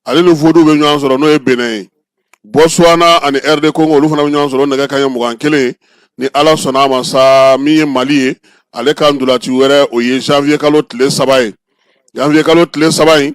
ale ni Vodou bɛ ɲɔgɔn sɔrɔ n'o ye Benin ye Botswana ani RD Congo olu fana bɛ ɲɔgɔn sɔrɔ nɛgɛ kanɲɛ 21 ni Ala sɔnna a ma sa min ye Mali ye ale ka ndolanci wɛrɛ o ye janvier kalo tile 3 ye janvier kalo tile 3 in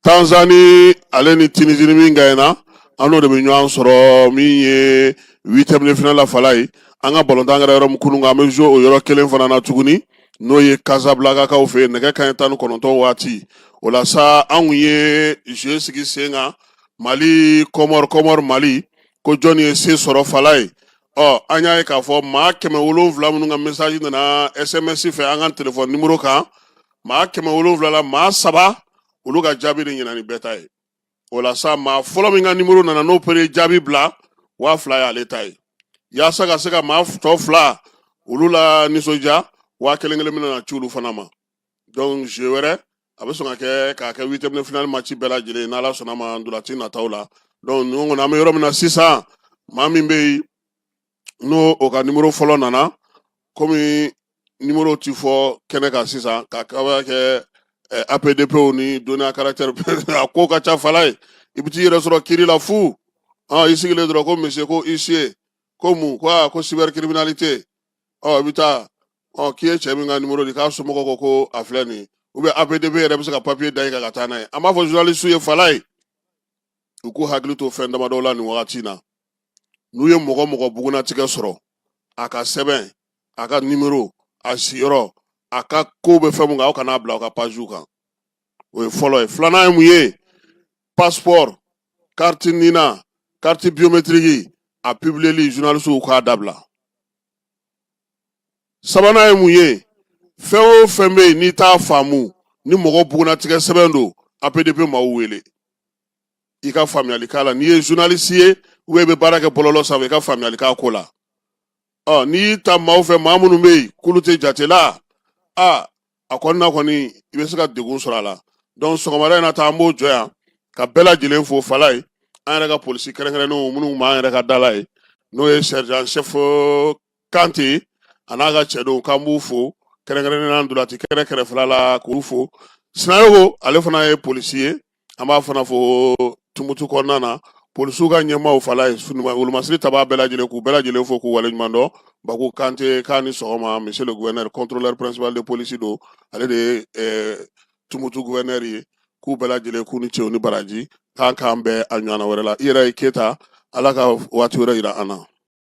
Tanzanie ale ni Tunisie ni min gagnera an n'o de bɛ ɲɔgɔn sɔrɔ min ye 8e de finale la fala ye an ka balontan kɛra yɔrɔ min kunun kan an bɛ jouer o yɔrɔ kelen fana na tuguni n'o ye Casablanca kaw fɛ yen nɛgɛ kanɲɛ 19 waati o la sa anw ye jeu sigi sen kan Mali Comore Mali ko jɔnni ye se sɔrɔ fala ye an y'a ye k'a fɔ maa 700 minnu ka message nana SMS fɛ an ka téléphone numéro kan maa 700 la maa 3 olu ka jaabi de ɲɛna ni bɛɛ ta ye o la sa maa fɔlɔ min ka numéro nana n'o pere jaabi bila 2000 ye ale ta ye yaasa ka se ka maa tɔ 2 olu la nisɔndiya 1000 min na ci olu fana ma donc jeu wɛrɛ a bɛ sɔn ka kɛ 8e de finale match bɛɛ lajɛlen n'Ala sɔnna ma ndolanci nataw la donc ninnu kɔni an bɛ yɔrɔ min na sisan maa min bɛ yen n'o o ka numéro fɔlɔ nana komi numéro ti fɔ kɛnɛ kan sisan ka kɛ APDP ni donneurs à caractère a ko ka ca fala ye i bɛ t'i yɛrɛ sɔrɔ kiri la fu i sigilen dɔrɔn ko monsieur ko huissier ko mun ko cybercriminalité i bɛ taa k'i ye cɛ min ka numéro di k'a somɔgɔw ko a filɛ nin ye ou bien APDP yɛrɛ bɛ se ka papier da i kan ka taa n'a ye an b'a fɔ journaliste ye fala ye u k'u hakili to fɛn damadɔ la nin wagati in na n'u ye mɔgɔ bugunatigɛ sɔrɔ a ka sɛbɛn a ka numéro a siyɔrɔ a ka ko bɛ fɛn mun kan aw kana bila aw ka page kan o ye fɔlɔ ye filanan ye mun ye passeport carte nina carte biométrique a publieli journaliste k'a dabila sabanan ye mun ye fɛn o fɛn bɛ yen n'i t'a faamu ni mɔgɔ bugunatigɛ sɛbɛn don APDP m'aw wele i ka faamuyali k'a la n'i ye journaliste ye ou i bɛ baara kɛ bɔlɔlɔ sanfɛ i ka faamuyali k'a ko la n'i y'i ta maaw fɛ maa minnu bɛ yen k'olu tɛ jate la a kɔnɔna kɔni i bɛ se ka degun sɔrɔ a la donc sɔgɔmada in na ta an b'o jɔ yan ka bɛɛ lajɛlen fo fala ye an yɛrɛ ka polisi kɛrɛnkɛrɛnnenw minnu b'an yɛrɛ ka dala ye n'o ye sergent chef Kante a n'a ka cɛdenw k'an b'u fo kɛrɛnkɛrɛnnen Ndolanti kɛnɛ kɛrɛfɛla la k'u fo Sinayogo ale fana ye polisi ye an b'a fana fo Tumutu kɔnɔna na polisiw ka ɲɛmaaw fala ye wolomasiri ta b'a bɛɛ lajɛlen k'u bɛɛ lajɛlen fo k'u waleɲuman dɔn Baku Kante k'a ni sɔgɔma monsieur le gouverneur contrôleur principal de police do ale de ye Tumutu gouverneur ye k'u bɛɛ lajɛlen k'u ni ce u ni baraji k'an bɛɛ a ɲɔgɔnna wɛrɛ la i yɛrɛ ye Keta ala ka waati wɛrɛ yira an na